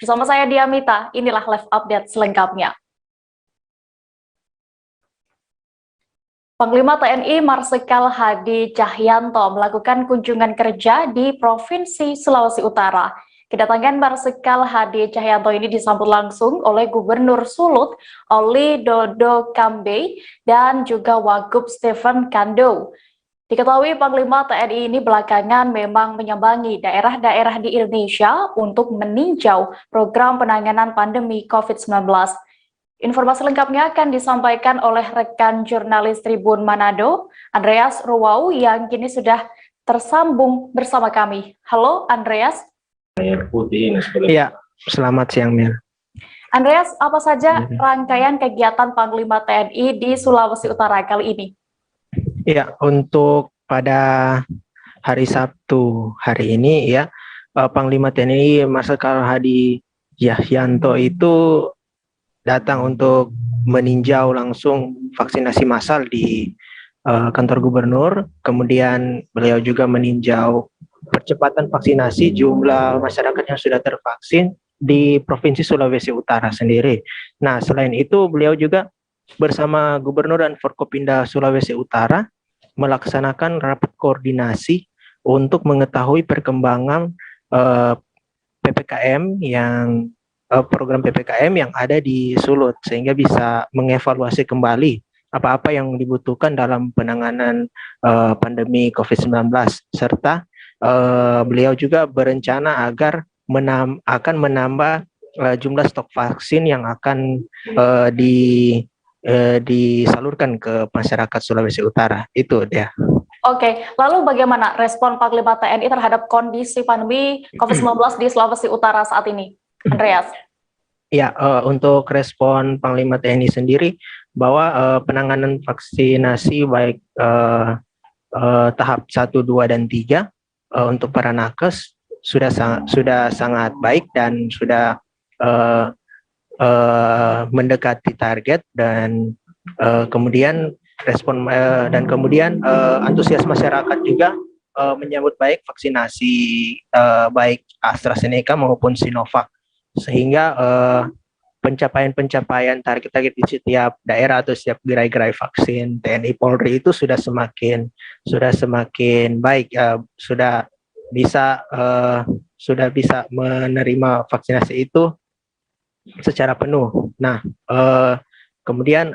Bersama saya Diamita, inilah live update selengkapnya. Panglima TNI Marsikal Hadi Cahyanto melakukan kunjungan kerja di Provinsi Sulawesi Utara. Kedatangan Marsikal Hadi Cahyanto ini disambut langsung oleh Gubernur Sulut, Oli Dodo Kambe, dan juga Wagub Stephen Kando. Diketahui Panglima TNI ini belakangan memang menyambangi daerah-daerah di Indonesia untuk meninjau program penanganan pandemi COVID-19. Informasi lengkapnya akan disampaikan oleh rekan jurnalis Tribun Manado, Andreas Ruwau, yang kini sudah tersambung bersama kami. Halo Andreas. Iya, selamat siang Mil. Andreas, apa saja rangkaian kegiatan Panglima TNI di Sulawesi Utara kali ini? Iya, untuk pada hari Sabtu hari ini ya, Panglima TNI Marsikal Hadi Cahyanto itu datang untuk meninjau langsung vaksinasi massal di kantor gubernur. Kemudian beliau juga meninjau percepatan vaksinasi jumlah masyarakat yang sudah tervaksin di Provinsi Sulawesi Utara sendiri. Nah, selain itu beliau juga bersama Gubernur dan Forkopimda Sulawesi Utara melaksanakan rapat koordinasi untuk mengetahui perkembangan PPKM yang program PPKM yang ada di Sulut, sehingga bisa mengevaluasi kembali apa-apa yang dibutuhkan dalam penanganan pandemi COVID-19, serta beliau juga berencana agar akan menambah jumlah stok vaksin yang akan disalurkan ke masyarakat Sulawesi Utara. Itu dia. Oke, lalu bagaimana respon Panglima TNI terhadap kondisi pandemi COVID-19 di Sulawesi Utara saat ini? Andreas. Ya, untuk respon Panglima TNI sendiri bahwa penanganan vaksinasi baik tahap 1, 2, dan 3 untuk para nakes sudah sangat baik dan sudah mendekati target, dan kemudian antusias masyarakat juga menyambut baik vaksinasi baik AstraZeneca maupun Sinovac, sehingga pencapaian target-target di setiap daerah atau setiap gerai-gerai vaksin TNI Polri itu sudah semakin baik, sudah bisa menerima vaksinasi itu secara penuh. Nah, kemudian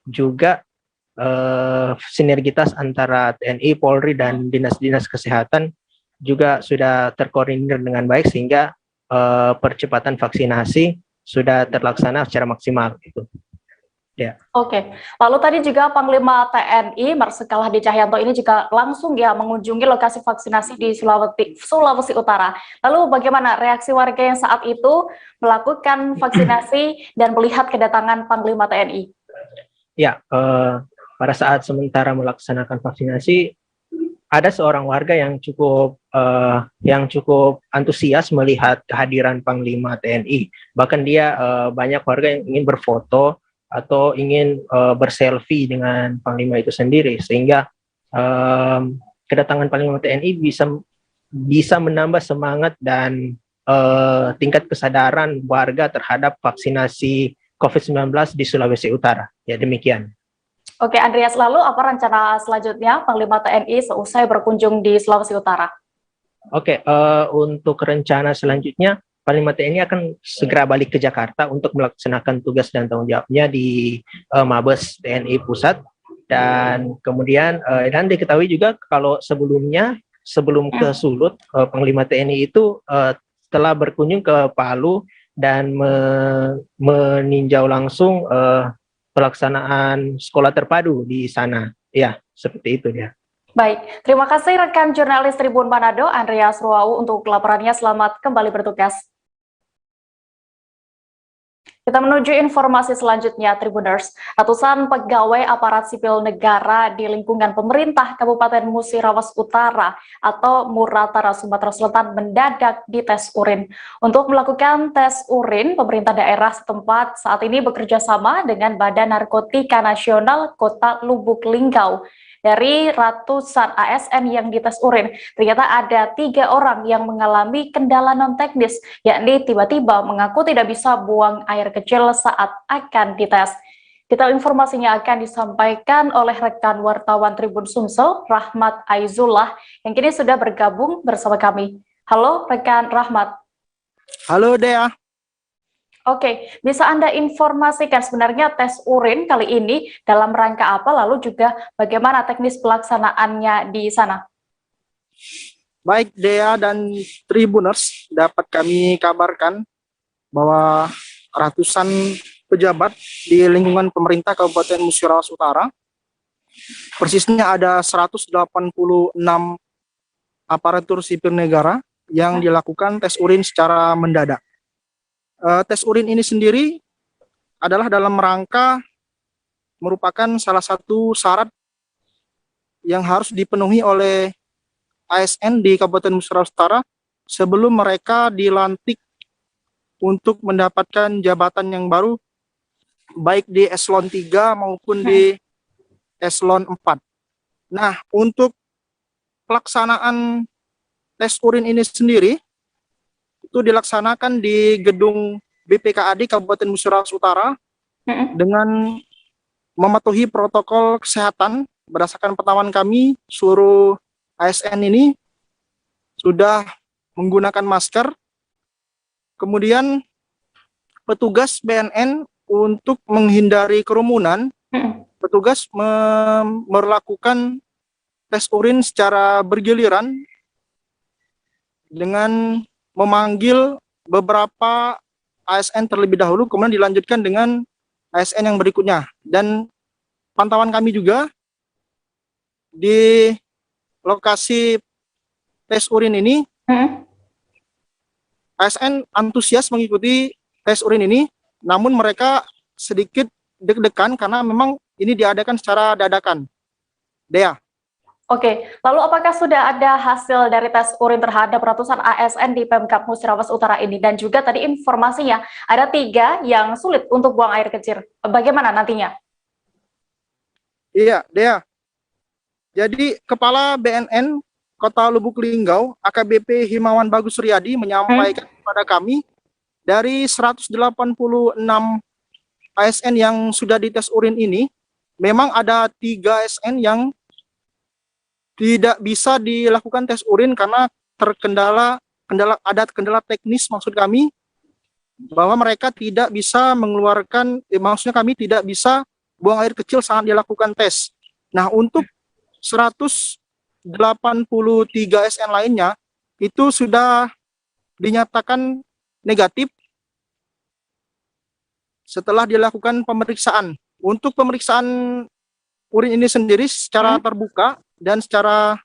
juga sinergitas antara TNI, Polri, dan dinas-dinas kesehatan juga sudah terkoordinir dengan baik, sehingga percepatan vaksinasi sudah terlaksana secara maksimal gitu. Ya. Oke, lalu tadi juga Panglima TNI Marsikal Hadi Cahyanto ini juga langsung mengunjungi lokasi vaksinasi di Sulawesi Utara. Lalu bagaimana reaksi warga yang saat itu melakukan vaksinasi dan melihat kedatangan Panglima TNI? Ya, pada saat sementara melaksanakan vaksinasi, ada seorang warga yang cukup antusias melihat kehadiran Panglima TNI. Bahkan dia banyak warga yang ingin berfoto atau ingin berselfie dengan Panglima itu sendiri, sehingga kedatangan Panglima TNI bisa menambah semangat dan tingkat kesadaran warga terhadap vaksinasi COVID-19 di Sulawesi Utara. Ya, demikian. Oke, Andreas, lalu apa rencana selanjutnya Panglima TNI seusai berkunjung di Sulawesi Utara? Oke, untuk rencana selanjutnya, Panglima TNI akan segera balik ke Jakarta untuk melaksanakan tugas dan tanggung jawabnya di Mabes TNI Pusat. Dan kemudian, dan diketahui juga kalau sebelum ke Sulut, Panglima TNI itu telah berkunjung ke Palu dan meninjau langsung pelaksanaan sekolah terpadu di sana. Ya, seperti itu dia. Baik, terima kasih rekan jurnalis Tribun Manado, Andreas Ruwau, untuk laporannya. Selamat kembali bertugas. Kita menuju informasi selanjutnya, Tribuners. Ratusan pegawai aparat sipil negara di lingkungan pemerintah Kabupaten Musirawas Utara atau Muratara, Sumatera Selatan mendadak dites urin. Untuk melakukan tes urin, pemerintah daerah setempat saat ini bekerja sama dengan Badan Narkotika Nasional Kota Lubuk Linggau. Dari ratusan ASN yang dites urin, ternyata ada 3 orang yang mengalami kendala non teknis, yakni tiba-tiba mengaku tidak bisa buang air kecil saat akan dites. Detail informasinya akan disampaikan oleh rekan wartawan Tribun Sumsel, Rahmat Aizullah, yang kini sudah bergabung bersama kami. Halo rekan Rahmat. Halo Dea. Oke, bisa Anda informasikan sebenarnya tes urin kali ini dalam rangka apa, lalu juga bagaimana teknis pelaksanaannya di sana? Baik Dea dan Tribuners, dapat kami kabarkan bahwa ratusan pejabat di lingkungan pemerintah Kabupaten Musirawas Utara, persisnya ada 186 aparatur sipil negara yang dilakukan tes urin secara mendadak. Tes urin ini sendiri adalah dalam rangka merupakan salah satu syarat yang harus dipenuhi oleh ASN di Kabupaten Musirawas Utara sebelum mereka dilantik untuk mendapatkan jabatan yang baru, baik di eselon 3 maupun di eselon 4. Nah, untuk pelaksanaan tes urin ini sendiri itu dilaksanakan di gedung BPKAD Kabupaten Musirawas Utara dengan mematuhi protokol kesehatan. Berdasarkan pantauan kami, seluruh ASN ini sudah menggunakan masker. Kemudian petugas BNN untuk menghindari kerumunan, petugas melakukan tes urin secara bergiliran dengan memanggil beberapa ASN terlebih dahulu, kemudian dilanjutkan dengan ASN yang berikutnya. Dan pantauan kami juga di lokasi tes urin ini, ASN antusias mengikuti tes urin ini, namun mereka sedikit deg-degan karena memang ini diadakan secara dadakan. Dea. Oke, lalu apakah sudah ada hasil dari tes urin terhadap ratusan ASN di Pemkab Musirawas Utara ini? Dan juga tadi informasinya ada 3 yang sulit untuk buang air kecil. Bagaimana nantinya? Iya, Dea. Jadi Kepala BNN Kota Lubuk Linggau, AKBP Himawan Bagus Riyadi menyampaikan kepada kami dari 186 ASN yang sudah dites urin ini, memang ada 3 ASN yang tidak bisa dilakukan tes urin karena ada kendala teknis, maksud kami bahwa mereka tidak bisa mengeluarkan, maksudnya kami tidak bisa buang air kecil saat dilakukan tes. Nah, untuk 183 ASN lainnya itu sudah dinyatakan negatif setelah dilakukan pemeriksaan. Untuk pemeriksaan urin ini sendiri secara terbuka dan secara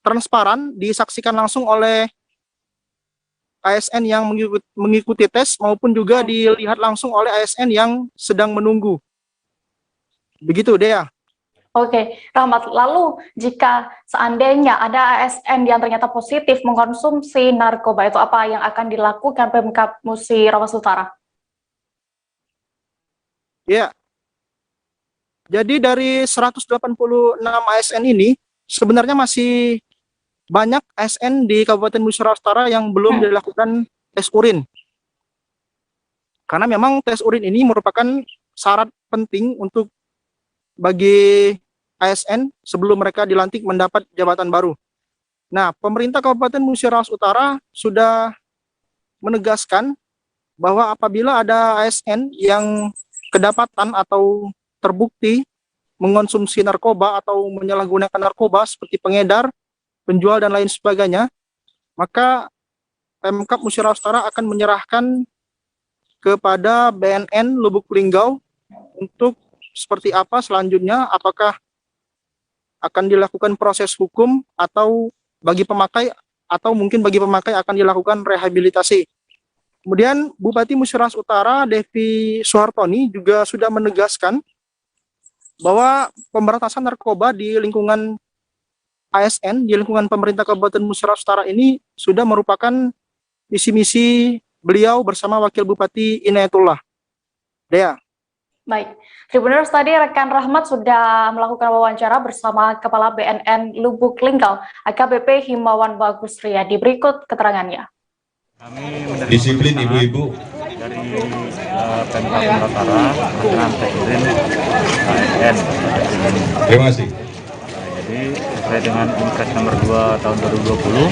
transparan disaksikan langsung oleh ASN yang mengikuti tes maupun juga dilihat langsung oleh ASN yang sedang menunggu. Begitu, Dea. Oke, Rahmat, lalu jika seandainya ada ASN yang ternyata positif mengkonsumsi narkoba, itu apa yang akan dilakukan Pemkab Musirawas Utara? Ya. Jadi dari 186 ASN ini sebenarnya masih banyak ASN di Kabupaten Musirawas Utara yang belum dilakukan tes urin. Karena memang tes urin ini merupakan syarat penting untuk bagi ASN sebelum mereka dilantik mendapat jabatan baru. Nah, pemerintah Kabupaten Musirawas Utara sudah menegaskan bahwa apabila ada ASN yang kedapatan atau terbukti mengonsumsi narkoba atau menyalahgunakan narkoba seperti pengedar, penjual, dan lain sebagainya, maka Pemkab Musirawas Utara akan menyerahkan kepada BNN Lubuk Linggau untuk seperti apa selanjutnya, apakah akan dilakukan proses hukum atau bagi pemakai, atau mungkin bagi pemakai akan dilakukan rehabilitasi. Kemudian Bupati Musirawas Utara Devi Suhartoni juga sudah menegaskan bahwa pemberantasan narkoba di lingkungan ASN, di lingkungan pemerintah Kabupaten Musirawas Utara ini sudah merupakan visi misi beliau bersama Wakil Bupati Inayatullah. Dea. Baik, Tribuners, tadi rekan Rahmat sudah melakukan wawancara bersama Kepala BNN Lubuk Linggau, AKBP Himawan Bagus Riyadi. Berikut keterangannya. Disiplin ibu-ibu dari Pemkab Nusantara dengan Presiden ASN. Terima kasih. Jadi sesuai dengan Impres nomor 2 tahun 2020,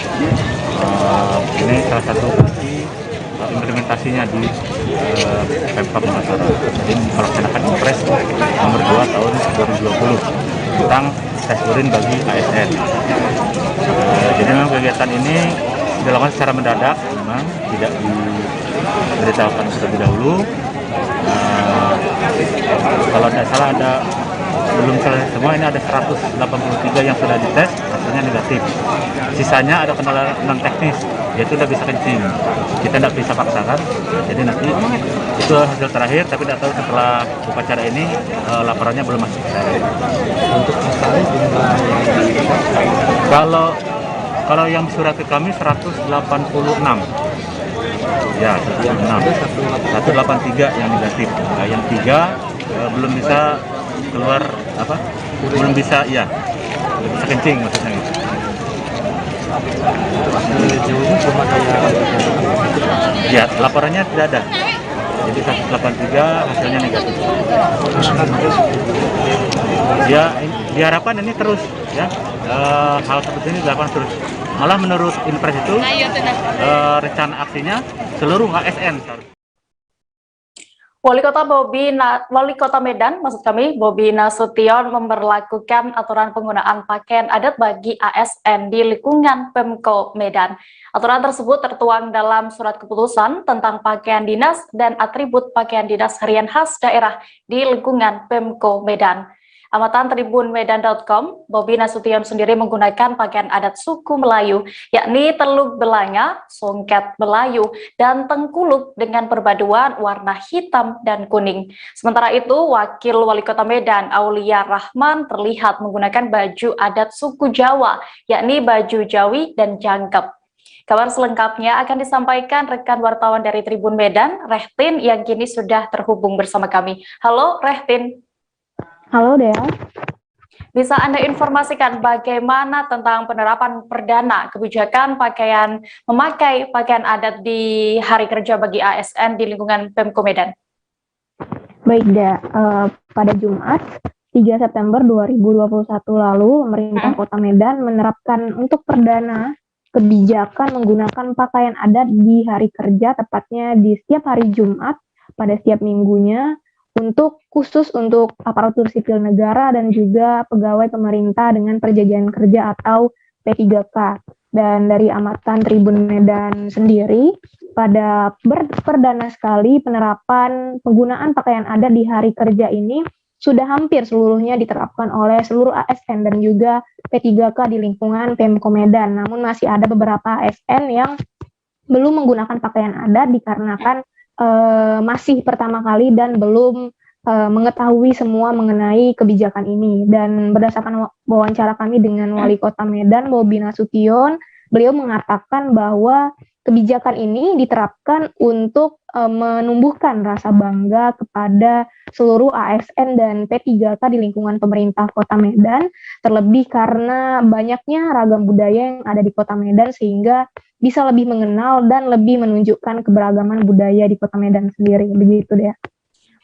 ini salah satu fungsi implementasinya di Pemkab Nusantara. Jadi melaksanakan Impres nomor 2 tahun 2020 tentang tes urin bagi ASN. Jadi memang kegiatan ini dilakukan secara mendadak, memang tidak diberitahukan terlebih dahulu. Kalau tidak salah belum selesai semua, ini ada 183 yang sudah dites, hasilnya negatif. Sisanya ada kendala non teknis, yaitu tidak bisa kencing. Kita tidak bisa paksakan, jadi nanti itu hasil terakhir, tapi tidak tahu setelah upacara ini laporannya belum masuk ke saya. Untuk masalah jumlah Kalau yang surat ke kami 186. Ya, 183 yang negatif. Nah, yang 3 belum bisa keluar belum bisa kencing maksudnya gitu. Ya, laporannya tidak ada. Jadi 183 hasilnya negatif. Ya, diharapkan ini terus ya. Hal seperti ini dilakukan terus. Malah menurut Impres itu rencana aksinya seluruh ASN. Wali Kota Medan, Bobi Nasution memberlakukan aturan penggunaan pakaian adat bagi ASN di lingkungan Pemko Medan. Aturan tersebut tertuang dalam surat keputusan tentang pakaian dinas dan atribut pakaian dinas harian khas daerah di lingkungan Pemko Medan. Amatan tribunmedan.com, Bobi Nasution sendiri menggunakan pakaian adat suku Melayu, yakni teluk belanga, songket Melayu, dan tengkuluk dengan perpaduan warna hitam dan kuning. Sementara itu, Wakil Wali Kota Medan, Aulia Rahman, terlihat menggunakan baju adat suku Jawa, yakni baju Jawi dan jangkep. Kabar selengkapnya akan disampaikan rekan wartawan dari Tribun Medan, Rehtin, yang kini sudah terhubung bersama kami. Halo, Rehtin. Halo Dea. Bisa Anda informasikan bagaimana tentang penerapan perdana kebijakan memakai pakaian adat di hari kerja bagi ASN di lingkungan Pemko Medan? Baik Dea, pada Jumat 3 September 2021 lalu, pemerintah Kota Medan menerapkan untuk perdana kebijakan menggunakan pakaian adat di hari kerja, tepatnya di setiap hari Jumat pada setiap minggunya, khusus untuk aparatur sipil negara dan juga pegawai pemerintah dengan perjanjian kerja atau P3K. Dan dari amatan Tribun Medan sendiri, pada perdana sekali penerapan penggunaan pakaian adat di hari kerja ini sudah hampir seluruhnya diterapkan oleh seluruh ASN dan juga P3K di lingkungan Pemko Medan. Namun masih ada beberapa ASN yang belum menggunakan pakaian adat dikarenakan masih pertama kali dan belum mengetahui semua mengenai kebijakan ini. Dan berdasarkan wawancara kami dengan Wali Kota Medan, Bobi Nasution, beliau mengatakan bahwa kebijakan ini diterapkan untuk menumbuhkan rasa bangga kepada seluruh ASN dan P3K di lingkungan pemerintah Kota Medan, terlebih karena banyaknya ragam budaya yang ada di Kota Medan sehingga bisa lebih mengenal dan lebih menunjukkan keberagaman budaya di Kota Medan sendiri. Begitu deh.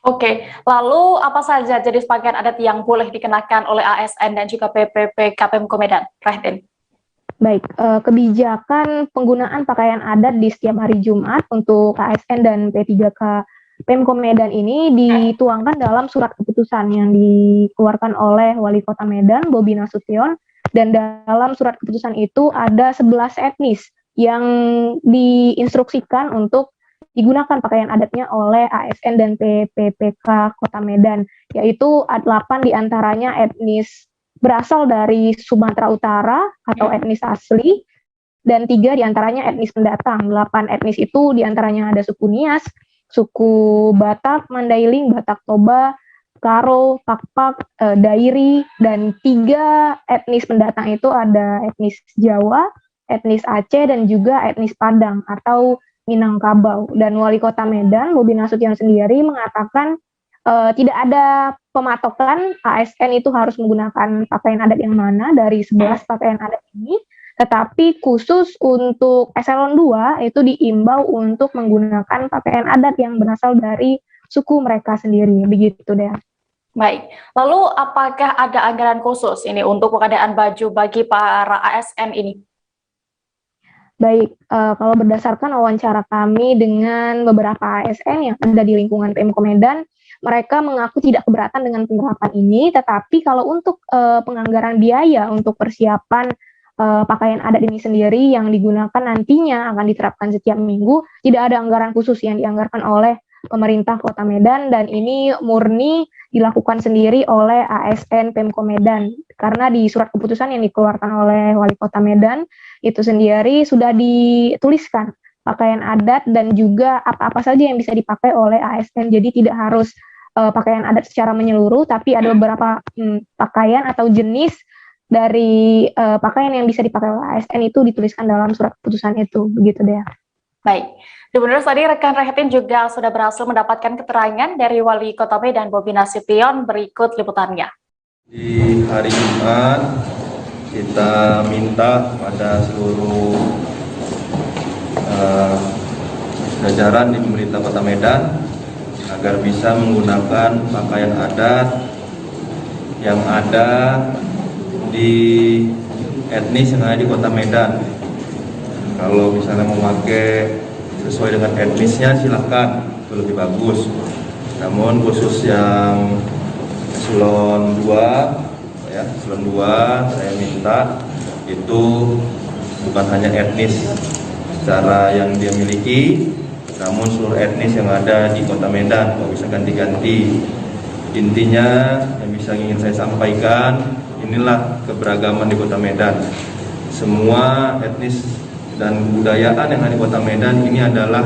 Oke, lalu apa saja jenis pakaian adat yang boleh dikenakan oleh ASN dan juga PPP Pemko Medan, Rehtin? Baik, kebijakan penggunaan pakaian adat di setiap hari Jumat untuk ASN dan P3K Pemko Medan ini dituangkan dalam surat keputusan yang dikeluarkan oleh Wali Kota Medan, Bobi Nasution, dan dalam surat keputusan itu ada 11 etnis yang diinstruksikan untuk digunakan pakaian adatnya oleh ASN dan PPPK Kota Medan, yaitu 8 diantaranya etnis berasal dari Sumatera Utara atau etnis asli, dan 3 diantaranya etnis pendatang. 8 etnis itu diantaranya ada suku Nias, suku Batak, Mandailing, Batak Toba, Karo, Pakpak, Dairi, dan 3 etnis pendatang itu ada etnis Jawa, etnis Aceh, dan juga etnis Padang atau Minangkabau. Dan Wali Kota Medan, Bobi Nasution sendiri mengatakan tidak ada pematokan ASN itu harus menggunakan pakaian adat yang mana dari 11 pakaian adat ini, tetapi khusus untuk eselon 2 itu diimbau untuk menggunakan pakaian adat yang berasal dari suku mereka sendiri, begitu deh. Baik, lalu apakah ada anggaran khusus ini untuk pengadaan baju bagi para ASN ini? Baik, kalau berdasarkan wawancara kami dengan beberapa ASN yang ada di lingkungan Pemko Medan, mereka mengaku tidak keberatan dengan penerapan ini, tetapi kalau untuk penganggaran biaya untuk persiapan pakaian adat ini sendiri yang digunakan nantinya akan diterapkan setiap minggu, tidak ada anggaran khusus yang dianggarkan oleh pemerintah Kota Medan, dan ini murni dilakukan sendiri oleh ASN Pemko Medan, karena di surat keputusan yang dikeluarkan oleh Wali Kota Medan itu sendiri sudah dituliskan pakaian adat dan juga apa-apa saja yang bisa dipakai oleh ASN, jadi tidak harus pakaian adat secara menyeluruh, tapi ada beberapa pakaian atau jenis dari pakaian yang bisa dipakai oleh ASN itu dituliskan dalam surat keputusan itu, begitu deh. Baik, Gubernur tadi rekan Rehetin juga sudah berhasil mendapatkan keterangan dari Wali Kota Medan Bobi Nasution, berikut liputannya. Di hari Jumat kita minta pada seluruh jajaran di pemerintah Kota Medan agar bisa menggunakan pakaian adat yang ada di etnis yang ada di Kota Medan. Kalau misalnya mau pakai sesuai dengan etnisnya silahkan, itu lebih bagus. Namun khusus yang eselon 2 ya, eselon 2 saya minta itu bukan hanya etnis secara yang dia miliki, namun seluruh etnis yang ada di Kota Medan, kalau bisa ganti-ganti. Intinya yang bisa ingin saya sampaikan, inilah keberagaman di Kota Medan. Semua etnis dan budayaan yang ada di Kota Medan ini adalah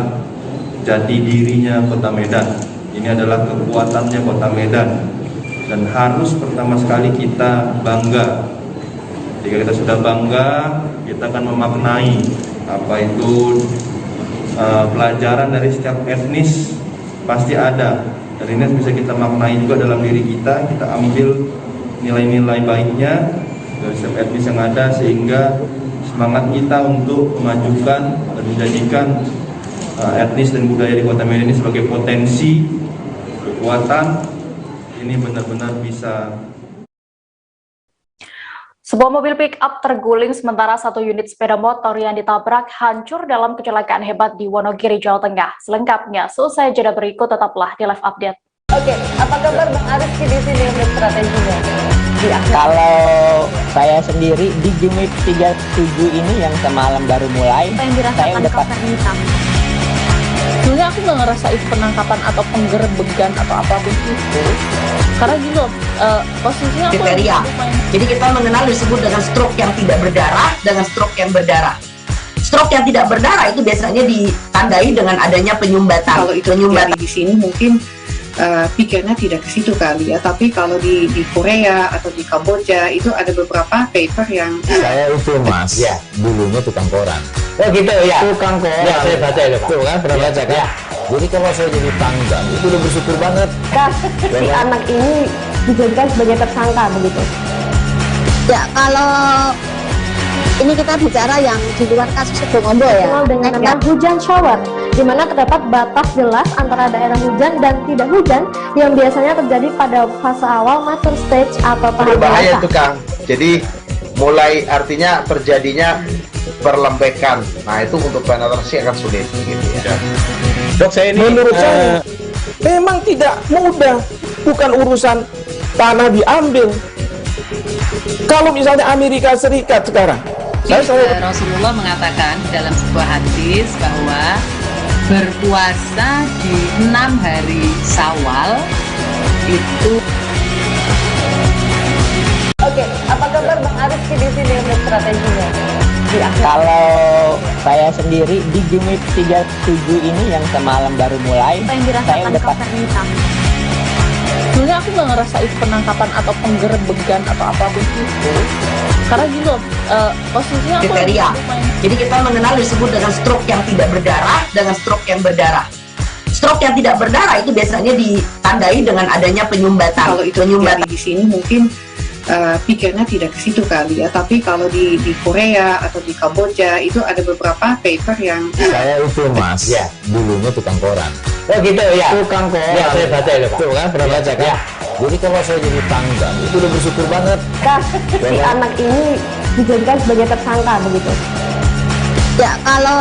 jati dirinya Kota Medan. Ini adalah kekuatannya Kota Medan, dan harus pertama sekali kita bangga. Jika kita sudah bangga, kita akan memaknai apa itu pelajaran dari setiap etnis pasti ada, dan ini bisa kita maknai juga dalam diri kita. Kita ambil nilai-nilai baiknya dari setiap etnis yang ada, sehingga semangat kita untuk memajukan dan menjadikan etnis dan budaya di Kota Medan ini sebagai potensi kekuatan ini benar-benar bisa. Sebuah mobil pick-up terguling sementara satu unit sepeda motor yang ditabrak hancur dalam kecelakaan hebat di Wonogiri, Jawa Tengah. Selengkapnya, selesai jeda berikut, tetaplah di Live Update. Oke, apa kabar Bang Ariski di sini untuk strateginya? Kalau saya sendiri di unit 37 ini yang semalam baru mulai, saya udah hitam. Sebenarnya aku nggak ngerasa itu penangkapan atau penggerbegan atau apapun itu, karena gini loh, posisinya aku kriteria. Jadi kita mengenal disebut dengan stroke yang tidak berdarah dengan stroke yang berdarah. Stroke yang tidak berdarah itu biasanya ditandai dengan adanya penyumbatan. Kalau itu terjadi di sini mungkin pikirnya tidak ke situ kali ya, tapi kalau di Korea atau di Kamboja itu ada beberapa paper yang saya itu mas, ya dulunya tukang koran. Oh gitu ya, tukang koran. Ya saya baca itu Pak. Tuh kan pernah baca kan? Ya. Jadi kalau saya jadi pangdam itu udah bersyukur banget. Si anak ini dijadikan sebagai tersangka begitu. Ya, kalau ini kita bicara yang di luar kasus Sebongombo ya. Dengan nama hujan shower, di mana terdapat batas jelas antara daerah hujan dan tidak hujan yang biasanya terjadi pada fase awal mature stage atau tahap berbahaya dewasa. itu Kang. Jadi mulai artinya terjadinya perlembekan. Nah itu untuk penetrasi akan sulit gitu ya. Dok, saya ini menurut saya memang tidak mudah, bukan urusan tanah diambil. Kalau misalnya Amerika Serikat sekarang, Rasulullah mengatakan dalam sebuah hadis bahwa berpuasa di 6 hari Syawal itu. Oke, apa kabar Bang Ariski di sini untuk strateginya? Kalau saya sendiri di unit 37 ini yang semalam baru mulai, saya udah hitam. Sebenarnya aku nggak ngerasa itu penangkapan atau penggerbegan atau apapun itu, karena gini loh, posisinya aku kriteria. Jadi kita mengenal disebut dengan stroke yang tidak berdarah dengan stroke yang berdarah. Stroke yang tidak berdarah itu biasanya ditandai dengan adanya penyumbatan. Kalau itu terjadi di sini mungkin pikirnya tidak ke situ kali ya, tapi kalau di Korea atau di Kamboja itu ada beberapa paper yang Saya itu Mas, ya, dulunya tukang koran. Oh gitu ya. Tukang koran. Ya, saya baca itu Pak. Tuh kan, pernah baca kan? Ya. Jadi kalau saya jadi pangdam, itu udah bersyukur banget. Si anak ini dijadikan sebagai tersangka begitu. Ya, kalau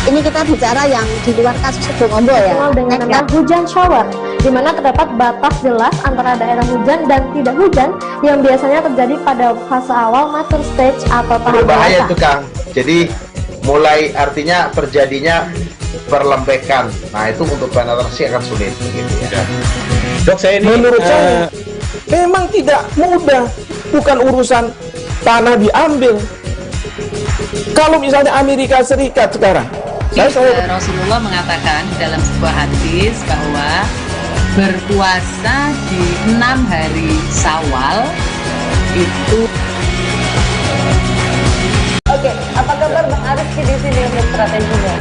ini kita bicara yang di luar kasus Situbondo ya. Dikenal dengan nama hujan shower, di mana terdapat batas jelas antara daerah hujan dan tidak hujan yang biasanya terjadi pada fase awal mature stage atau tahap Berbahaya dewasa. itu Kang. Jadi mulai artinya terjadinya perlembekan. Nah itu untuk penetrasi akan sulit. Gitu ya. Dok, saya ini menurut saya memang tidak mudah, bukan urusan tanah diambil. Kalau misalnya Amerika Serikat sekarang, Rasulullah mengatakan dalam sebuah hadis bahwa berpuasa di 6 hari Syawal itu. Oke, apa kabar Bang Arif di sini untuk strateginya?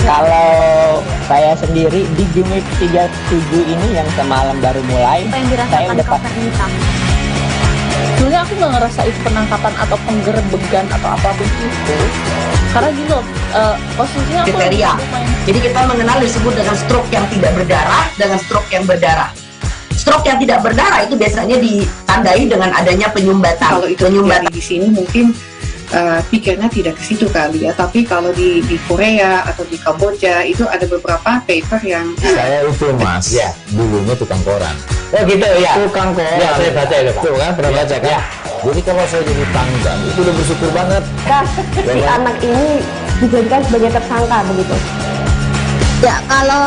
Kalau saya sendiri di Game Week 37 ini yang semalam baru mulai, Apa yang saya dirasakan udah Kapten Hitam? Sebenarnya aku nggak ngerasain penangkapan atau penggerebegan atau apapun itu, karena gini loh, posisinya aku Kriteria. Jadi kita mengenal disebut dengan stroke yang tidak berdarah dengan stroke yang berdarah. Stroke yang tidak berdarah itu biasanya ditandai dengan adanya penyumbatan. kalau itu terjadi di sini mungkin pikirnya tidak ke situ kali ya, tapi kalau di Korea atau di Kamboja itu ada beberapa paper yang Saya itu Mas, ya, dulunya tukang koran. Oh gitu ya. Tukang koran. Ya, saya baca itu Pak. Tuh kan, pernah baca kan? Ya. Jadi kalau saya jadi pangdam, itu udah bersyukur banget. Si anak ini dijadikan sebagai tersangka begitu. Ya, kalau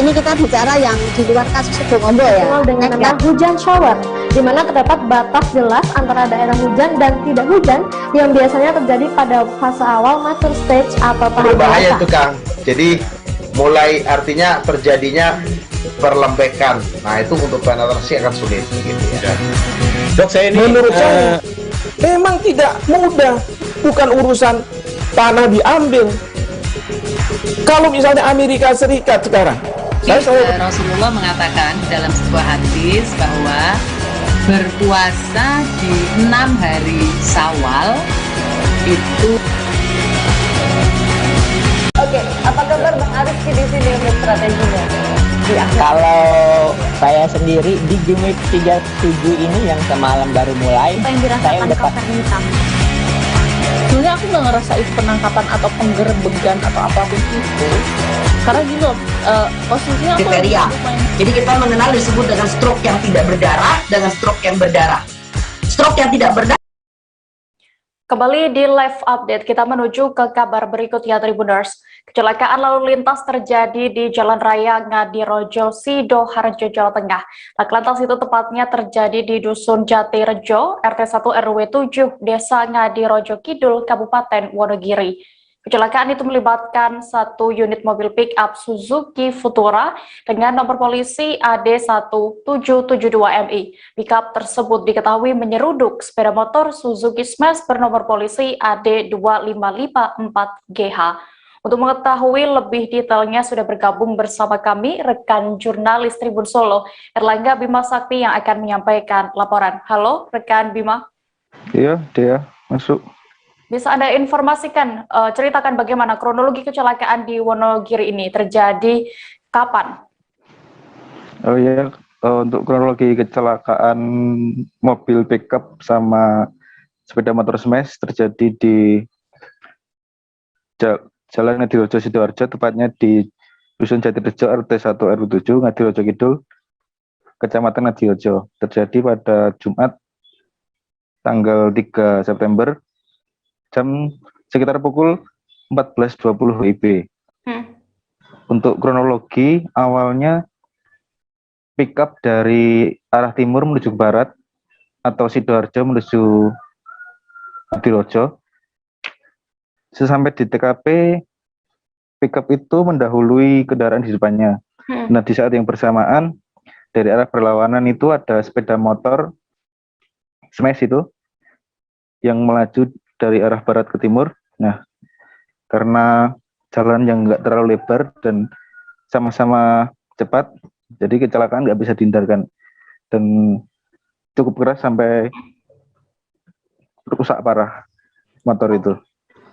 ini kita bicara yang di luar kasus Situbondo ya. Dikenal dengan nama hujan shower, di mana terdapat batas jelas antara daerah hujan dan tidak hujan yang biasanya terjadi pada fase awal mature stage atau tahap Berbahaya dewasa. itu Kang. Jadi mulai artinya terjadinya perlembekan. Nah itu untuk penetrasi akan sulit. Gitu ya. Dok, saya ini menurut saya memang tidak mudah, bukan urusan tanah diambil. Kalau misalnya Amerika Serikat sekarang, Rasulullah mengatakan dalam sebuah hadis bahwa berpuasa di 6 hari Syawal itu. Oke, apa kabar Bang Arif di sini untuk strateginya? Kalau saya sendiri di Game Week 37 ini yang semalam baru mulai, Apa yang saya dirasakan udah Kapten Hitam? Sebenarnya aku nggak ngerasain penangkapan atau penggerebegan atau apapun itu, karena gini loh, posisinya aku Kriteria. Jadi kita mengenal disebut dengan stroke yang tidak berdarah dengan stroke yang berdarah. Stroke yang tidak berdarah. Kembali di live update, kita menuju ke kabar berikutnya Tribuners. Kecelakaan lalu lintas terjadi di Jalan Raya Ngadirojo, Sidoarjo, Jawa Tengah. Lantas itu tepatnya terjadi di Dusun Jatirejo, RT 1 RW 7, Desa Ngadirojo Kidul, Kabupaten Wonogiri. Kecelakaan itu melibatkan satu unit mobil pick-up Suzuki Futura dengan nomor polisi AD1772MI. Pick-up tersebut diketahui menyeruduk sepeda motor Suzuki Smash bernomor polisi AD2554GH. Untuk mengetahui lebih detailnya sudah bergabung bersama kami rekan jurnalis Tribun Solo, Erlangga Bima Sakti yang akan menyampaikan laporan. Halo rekan Bima. Iya, dia masuk. Bisa Anda informasikan, ceritakan bagaimana kronologi kecelakaan di Wonogiri ini terjadi kapan? Oh iya, untuk kronologi kecelakaan mobil pickup sama sepeda motor smash terjadi di Jalan Ngadirojo Sidoarjo, tepatnya di Dusun Jatirejo RT 1 RW 7 Ngadirojo Kidul, Kecamatan Ngadirojo. Terjadi pada Jumat tanggal 3 September jam sekitar pukul 14.20 WIB. Untuk kronologi, awalnya pickup dari arah timur menuju ke barat atau Sidoarjo menuju Ngadirojo. Sesampai di TKP, pickup itu mendahului kendaraan di depannya. Nah, di saat yang bersamaan, dari arah berlawanan itu ada sepeda motor smash itu yang melaju dari arah barat ke timur. Nah, karena jalan yang nggak terlalu lebar dan sama-sama cepat, jadi kecelakaan nggak bisa dihindarkan dan cukup keras sampai rusak parah motor itu.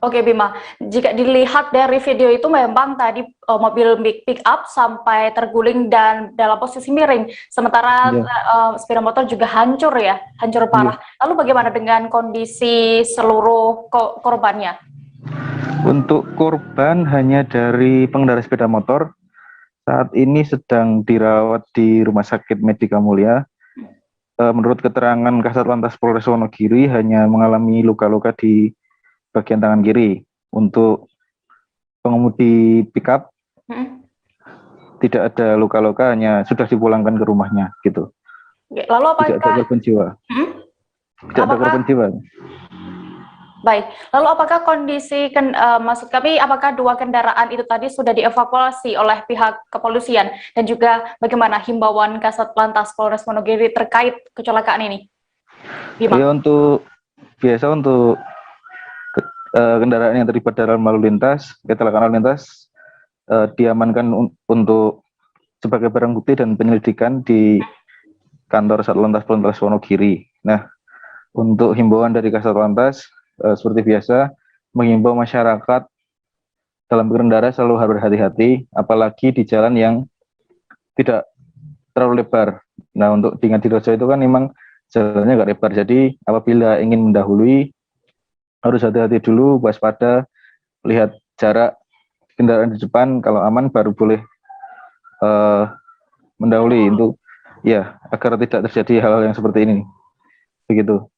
Oke Bima, jika dilihat dari video itu memang tadi mobil pick up sampai terguling dan dalam posisi miring, sementara sepeda motor juga hancur ya, hancur parah. Lalu bagaimana dengan kondisi seluruh korbannya? Untuk korban hanya dari pengendara sepeda motor, saat ini sedang dirawat di Rumah Sakit Medika Mulia. Menurut keterangan Kasat Lantas Polres Wonogiri hanya mengalami luka-luka di bagian tangan kiri. Untuk pengemudi pickup tidak ada luka-luka, hanya sudah dipulangkan ke rumahnya gitu. Lalu apakah tidak ada korban jiwa? Tidak ada korban jiwa. Baik, lalu apakah kondisi maksud kami apakah dua kendaraan itu tadi sudah dievakuasi oleh pihak kepolisian, dan juga bagaimana himbauan Kasat Lantas Polres Wonogiri terkait kecelakaan ini? Bima? Ya, untuk kendaraan yang terlibat dalam kecelakaan lalu lintas diamankan untuk sebagai barang bukti dan penyelidikan di kantor Satlantas Polres Wonogiri. Nah, untuk himbauan dari Kasat Lantas seperti biasa menghimbau masyarakat dalam berkendara selalu harus berhati-hati, apalagi di jalan yang tidak terlalu lebar. Nah, untuk di Ngadirejo itu kan memang jalannya nggak lebar, jadi apabila ingin mendahului harus hati-hati dulu, waspada, lihat jarak kendaraan di depan, kalau aman baru boleh mendahului untuk agar tidak terjadi hal-hal yang seperti ini. Begitu.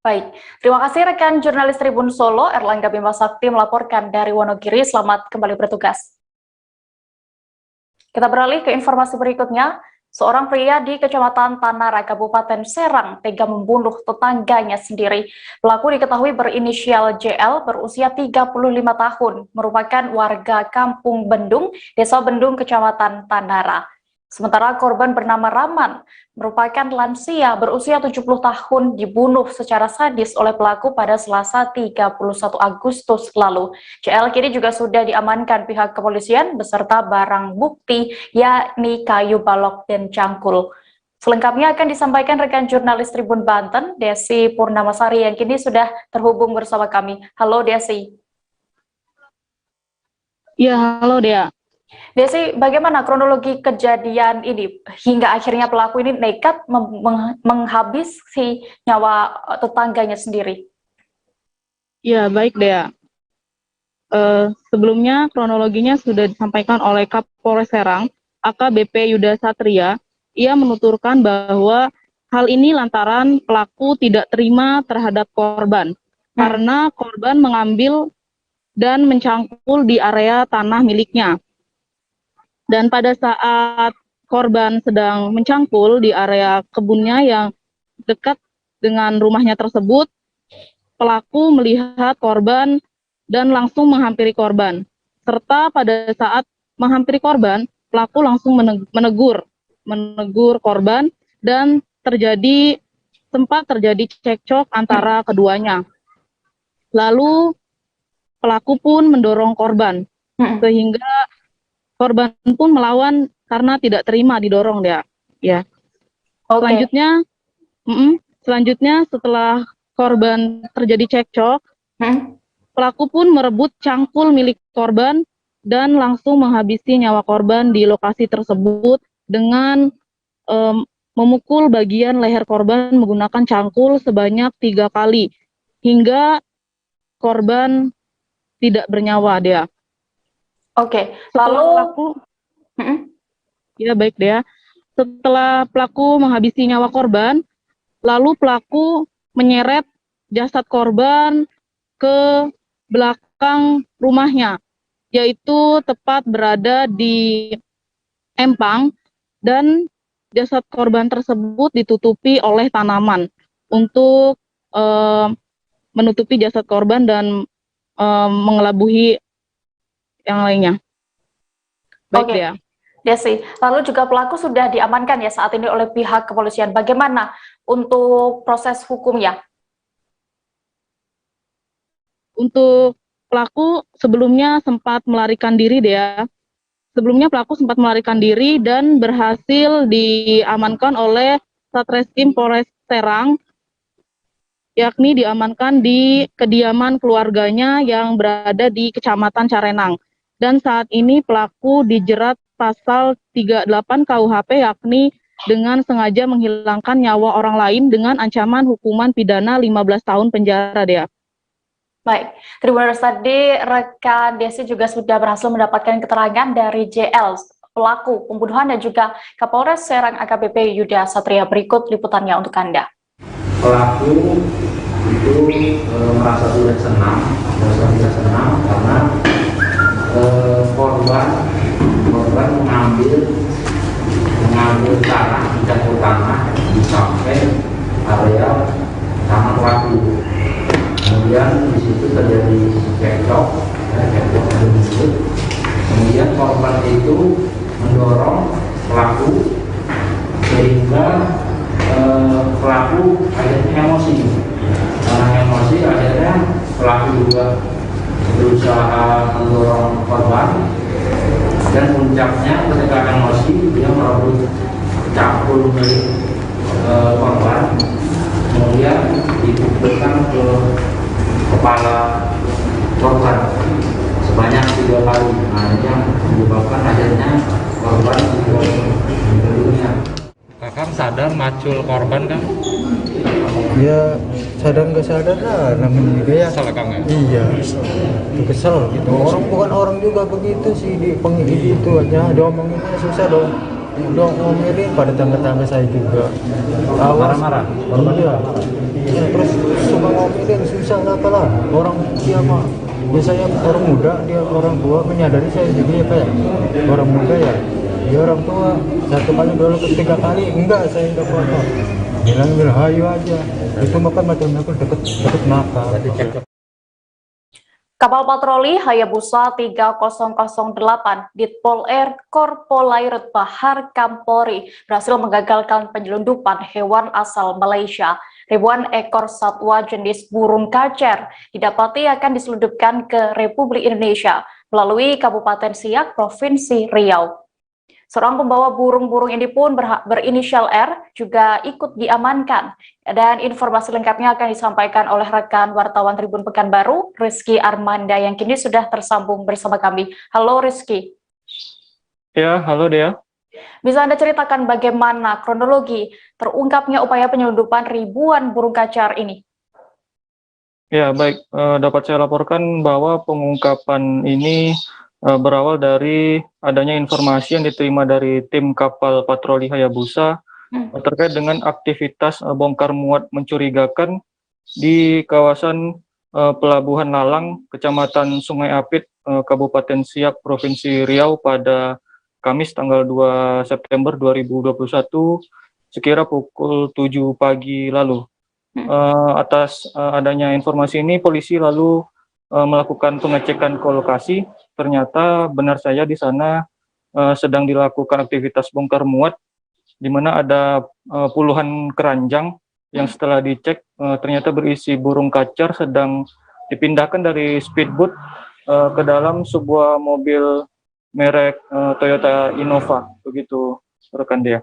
Baik, terima kasih rekan jurnalis Tribun Solo, Erlangga Bima Sakti melaporkan dari Wonogiri. Selamat kembali bertugas. Kita beralih ke informasi berikutnya. Seorang pria di Kecamatan Tanara, Kabupaten Serang, tega membunuh tetangganya sendiri. Pelaku diketahui berinisial JL, berusia 35 tahun, merupakan warga Kampung Bendung, Desa Bendung, Kecamatan Tanara. Sementara korban bernama Raman, merupakan lansia berusia 70 tahun, dibunuh secara sadis oleh pelaku pada Selasa 31 Agustus lalu. JL kini juga sudah diamankan pihak kepolisian beserta barang bukti, yakni kayu balok dan cangkul. Selengkapnya akan disampaikan rekan jurnalis Tribun Banten, Desi Purnamasari, yang kini sudah terhubung bersama kami. Halo Desi. Ya, halo Dea. Desi, bagaimana kronologi kejadian ini hingga akhirnya pelaku ini nekat menghabisi nyawa tetangganya sendiri? Ya, baik Dea. Sebelumnya kronologinya sudah disampaikan oleh Kapolres Serang, AKBP Yuda Satria. Ia menuturkan bahwa hal ini lantaran pelaku tidak terima terhadap korban, karena korban mengambil dan mencangkul di area tanah miliknya. Dan pada saat korban sedang mencangkul di area kebunnya yang dekat dengan rumahnya tersebut, pelaku melihat korban dan langsung menghampiri korban. Serta pada saat menghampiri korban, pelaku langsung menegur korban dan sempat terjadi cekcok antara keduanya. Lalu pelaku pun mendorong korban, sehingga korban pun melawan karena tidak terima didorong dia. Ya. Okay. Selanjutnya setelah korban terjadi cekcok, pelaku pun merebut cangkul milik korban dan langsung menghabisi nyawa korban di lokasi tersebut dengan memukul bagian leher korban menggunakan cangkul sebanyak 3 kali hingga korban tidak bernyawa dia. Oke, lalu ya baik Dea. Setelah pelaku menghabisi nyawa korban, lalu pelaku menyeret jasad korban ke belakang rumahnya, yaitu tepat berada di empang, dan jasad korban tersebut ditutupi oleh tanaman untuk menutupi jasad korban dan mengelabuhi yang lainnya. Baik ya. Desi, lalu juga pelaku sudah diamankan ya saat ini oleh pihak kepolisian. Bagaimana untuk proses hukumnya? Untuk pelaku sebelumnya sempat melarikan diri Dea. Sebelumnya pelaku sempat melarikan diri dan berhasil diamankan oleh Satreskrim Polres Serang, yakni diamankan di kediaman keluarganya yang berada di Kecamatan Carenang. Dan saat ini pelaku dijerat pasal 38 KUHP, yakni dengan sengaja menghilangkan nyawa orang lain dengan ancaman hukuman pidana 15 tahun penjara, Dea. Baik, terima kasih. Tadi rekan Desi juga sudah berhasil mendapatkan keterangan dari JL, pelaku pembunuhan, dan juga Kapolres Serang AKBP Yuda Satria. Berikut liputannya untuk Anda. Pelaku itu merasa tidak senang karena korban mengambil tanah, mencampur tanah di samping area tanah pelaku. Kemudian di situ terjadi cekcok, kemudian korban itu mendorong pelaku sehingga pelaku akhirnya emosi. Karena emosi akhirnya pelaku juga berusaha mendorong korban, dan puncaknya ketika emosi dia merebut cakul milik korban, kemudian dipukulkan ke kepala korban sebanyak 3 kali. Nah, ini yang menyebabkan akhirnya korban meninggal dunia. Kakang sadar macul korban kan? Ya sadar nggak sadar lah, namanya juga ya. Kesel Kang ya? Iya, kesel gitu. Orang bukan orang juga begitu sih, di penghidup itu aja diomonginnya susah dong. Udah ngomelin pada tangga-tangga saya juga. Marah-marah? Iya. Ya, terus suka ngomelin susah lah apalah. Orang dia mah biasanya orang muda, dia orang tua menyadari saya juga ya kayak orang muda ya. Dia orang tua 1 kali 2 kali 3 kali enggak, saya enggak apa-apa. Bilang hayu aja. Itu makan macam deket nakal. Kapal patroli Hayabusa 3008 Ditpol Air Korpolairut Bahar Kampori berhasil menggagalkan penyelundupan hewan asal Malaysia. Ribuan ekor satwa jenis burung kacer didapati akan diselundupkan ke Republik Indonesia melalui Kabupaten Siak, Provinsi Riau. Seorang pembawa burung-burung ini pun berinisial R juga ikut diamankan. Dan informasi lengkapnya akan disampaikan oleh rekan wartawan Tribun Pekanbaru, Rizky Armanda, yang kini sudah tersambung bersama kami. Halo Rizky. Ya, halo Dea. Bisa Anda ceritakan bagaimana kronologi terungkapnya upaya penyelundupan ribuan burung kacar ini? Ya, baik. Dapat saya laporkan bahwa pengungkapan ini berawal dari adanya informasi yang diterima dari tim kapal patroli Hayabusa terkait dengan aktivitas bongkar muat mencurigakan di kawasan Pelabuhan Lalang, Kecamatan Sungai Apit, Kabupaten Siak, Provinsi Riau pada Kamis tanggal 2 September 2021 sekira pukul 7 pagi lalu. Atas adanya informasi ini, polisi lalu melakukan pengecekan ke lokasi. Ternyata benar saja di sana sedang dilakukan aktivitas bongkar muat, di mana ada puluhan keranjang yang setelah dicek ternyata berisi burung kacar sedang dipindahkan dari speedboat ke dalam sebuah mobil merek Toyota Innova, begitu rekan Dea.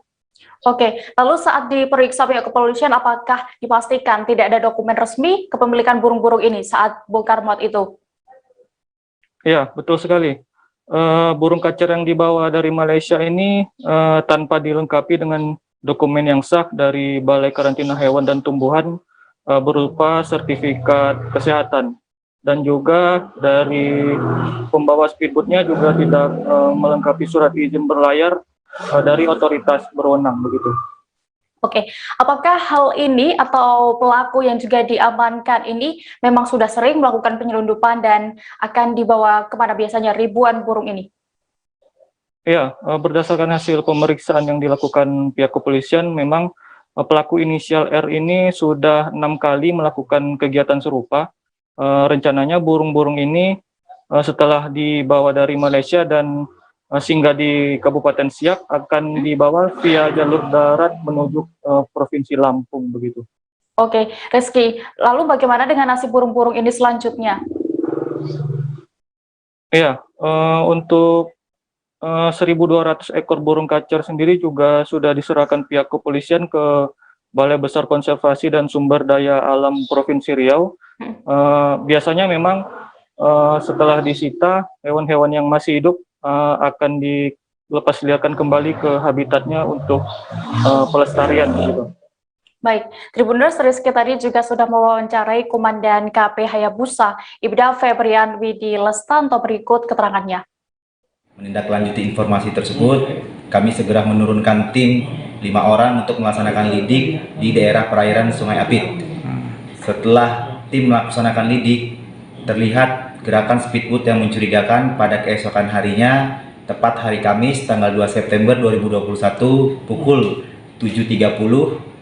Oke, lalu saat diperiksa pihak kepolisian, apakah dipastikan tidak ada dokumen resmi kepemilikan burung-burung ini saat bongkar muat itu? Ya, betul sekali. Burung kacar yang dibawa dari Malaysia ini tanpa dilengkapi dengan dokumen yang sah dari Balai Karantina Hewan dan Tumbuhan berupa sertifikat kesehatan. Dan juga dari pembawa speedboatnya juga tidak melengkapi surat izin berlayar dari otoritas berwenang, begitu. Oke, apakah hal ini atau pelaku yang juga diamankan ini memang sudah sering melakukan penyelundupan dan akan dibawa kemana biasanya ribuan burung ini? Ya, berdasarkan hasil pemeriksaan yang dilakukan pihak kepolisian, memang pelaku inisial R ini sudah 6 kali melakukan kegiatan serupa. Rencananya burung-burung ini setelah dibawa dari Malaysia dan singgah di Kabupaten Siak akan dibawa via jalur darat menuju Provinsi Lampung, begitu. Oke, Rizky, lalu bagaimana dengan nasib burung-burung ini selanjutnya? Iya, untuk 1.200 ekor burung kacer sendiri juga sudah diserahkan pihak kepolisian ke Balai Besar Konservasi dan Sumber Daya Alam Provinsi Riau. Biasanya memang setelah disita, hewan-hewan yang masih hidup akan dilepas liarkan kembali ke habitatnya untuk pelestarian gitu. Baik, Tribuners, Rizky tadi juga sudah mewawancarai Komandan KP Hayabusa, Ibda Febrian Widi Lestanto, berikut keterangannya. Menindaklanjuti informasi tersebut, kami segera menurunkan tim 5 orang untuk melaksanakan lidik di daerah perairan Sungai Apit. Setelah tim melaksanakan lidik, terlihat gerakan speedboat yang mencurigakan pada keesokan harinya, tepat hari Kamis tanggal 2 September 2021 pukul 7.30,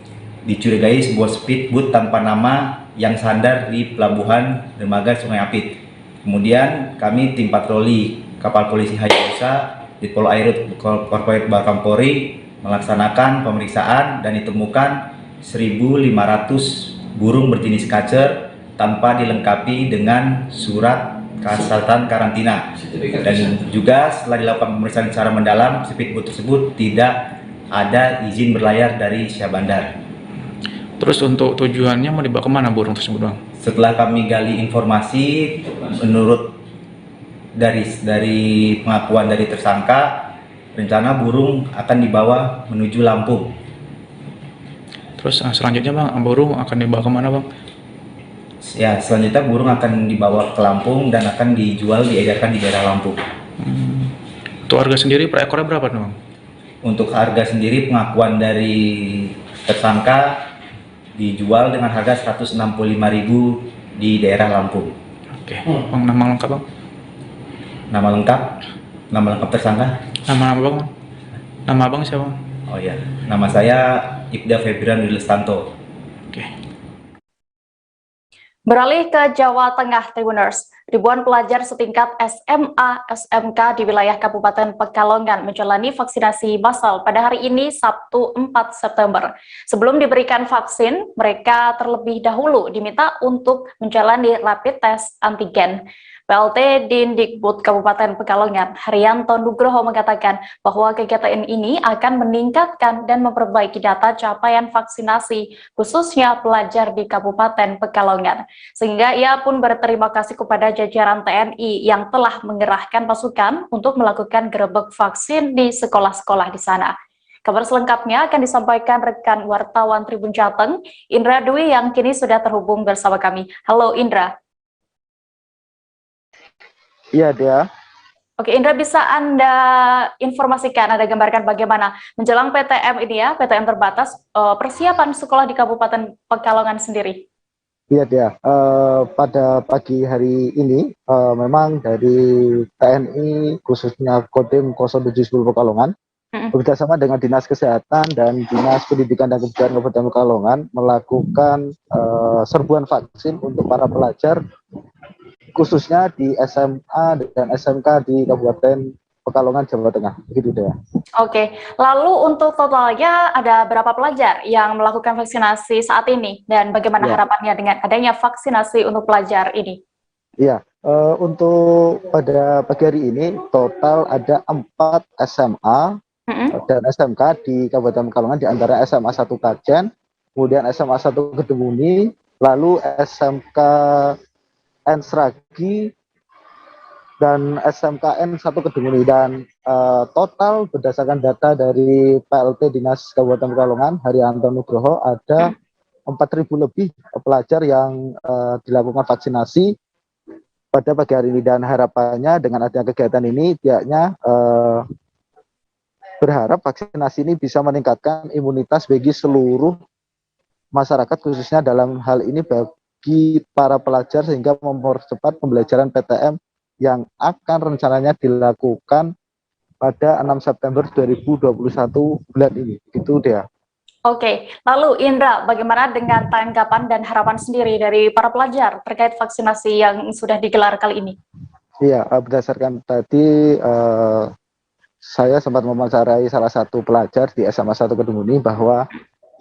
dicurigai sebuah speedboat tanpa nama yang sandar di pelabuhan dermaga Sungai Apit. Kemudian kami tim patroli kapal polisi Hayabusa di Pol Airut Korporat Bakampori melaksanakan pemeriksaan dan ditemukan 1.500 burung berjenis kacer tanpa dilengkapi dengan surat kesehatan karantina. Dan juga setelah dilakukan pemeriksaan secara mendalam, speedboat tersebut tidak ada izin berlayar dari Syah Bandar. Terus untuk tujuannya mau dibawa kemana burung tersebut, Bang? Setelah kami gali informasi, menurut dari pengakuan dari tersangka, rencana burung akan dibawa menuju Lampung. Terus selanjutnya, Bang, burung akan dibawa kemana, Bang? Ya, selanjutnya burung akan dibawa ke Lampung dan akan dijual, diedarkan di daerah Lampung. Untuk harga sendiri per ekornya berapa, Bang? Untuk harga sendiri, pengakuan dari tersangka dijual dengan harga 165.000 di daerah Lampung. Oke, Bang, nama lengkap, Bang? Nama lengkap tersangka? Nama Bang? Nama Abang siapa, Bang? Oh ya, nama saya Ibda Febrian Widi Lestanto. Beralih ke Jawa Tengah, Tribuners. Ribuan pelajar setingkat SMA, SMK di wilayah Kabupaten Pekalongan menjalani vaksinasi massal pada hari ini, Sabtu 4 September. Sebelum diberikan vaksin, mereka terlebih dahulu diminta untuk menjalani rapid test antigen. PLT Dindikbud Kabupaten Pekalongan, Haryanto Nugroho, mengatakan bahwa kegiatan ini akan meningkatkan dan memperbaiki data capaian vaksinasi, khususnya pelajar di Kabupaten Pekalongan. Sehingga ia pun berterima kasih kepada jajaran TNI yang telah mengerahkan pasukan untuk melakukan gerebek vaksin di sekolah-sekolah di sana. Kabar selengkapnya akan disampaikan rekan wartawan Tribun Jateng, Indra Dwi, yang kini sudah terhubung bersama kami. Halo Indra. Iya, Dea. Oke, Indra, bisa Anda informasikan, Anda gambarkan bagaimana menjelang PTM ini ya, PTM terbatas, persiapan sekolah di Kabupaten Pekalongan sendiri? Iya, Dea. Pada pagi hari ini, memang dari TNI, khususnya Kodim 0710 Pekalongan, bekerjasama dengan Dinas Kesehatan dan Dinas Pendidikan dan Kebudayaan Kabupaten Pekalongan melakukan serbuan vaksin untuk para pelajar, khususnya di SMA dan SMK di Kabupaten Pekalongan, Jawa Tengah. Begitu deh. Oke, lalu untuk totalnya ada berapa pelajar yang melakukan vaksinasi saat ini dan bagaimana harapannya dengan adanya vaksinasi untuk pelajar ini? Iya, untuk pada pagi hari ini total ada 4 SMA dan SMK di Kabupaten Pekalongan, di antara SMA 1 Kajen, kemudian SMA 1 Kedemuni, lalu SMK N Sragi dan SMKN 1 Kedemuni. Dan total berdasarkan data dari PLT Dinas Kabupaten Pekalongan, Haryanto Nugroho, ada 4.000 lebih pelajar yang dilakukan vaksinasi pada pagi hari ini. Dan harapannya dengan adanya kegiatan ini, pihaknya berharap vaksinasi ini bisa meningkatkan imunitas bagi seluruh masyarakat, khususnya dalam hal ini bagi para pelajar, sehingga mempercepat pembelajaran PTM yang akan rencananya dilakukan pada 6 September 2021 bulan ini. Itu dia. Oke, lalu Indra, bagaimana dengan tanggapan dan harapan sendiri dari para pelajar terkait vaksinasi yang sudah digelar kali ini? Iya, berdasarkan tadi saya sempat mewawancarai salah satu pelajar di SMA 1 Kedemuni bahwa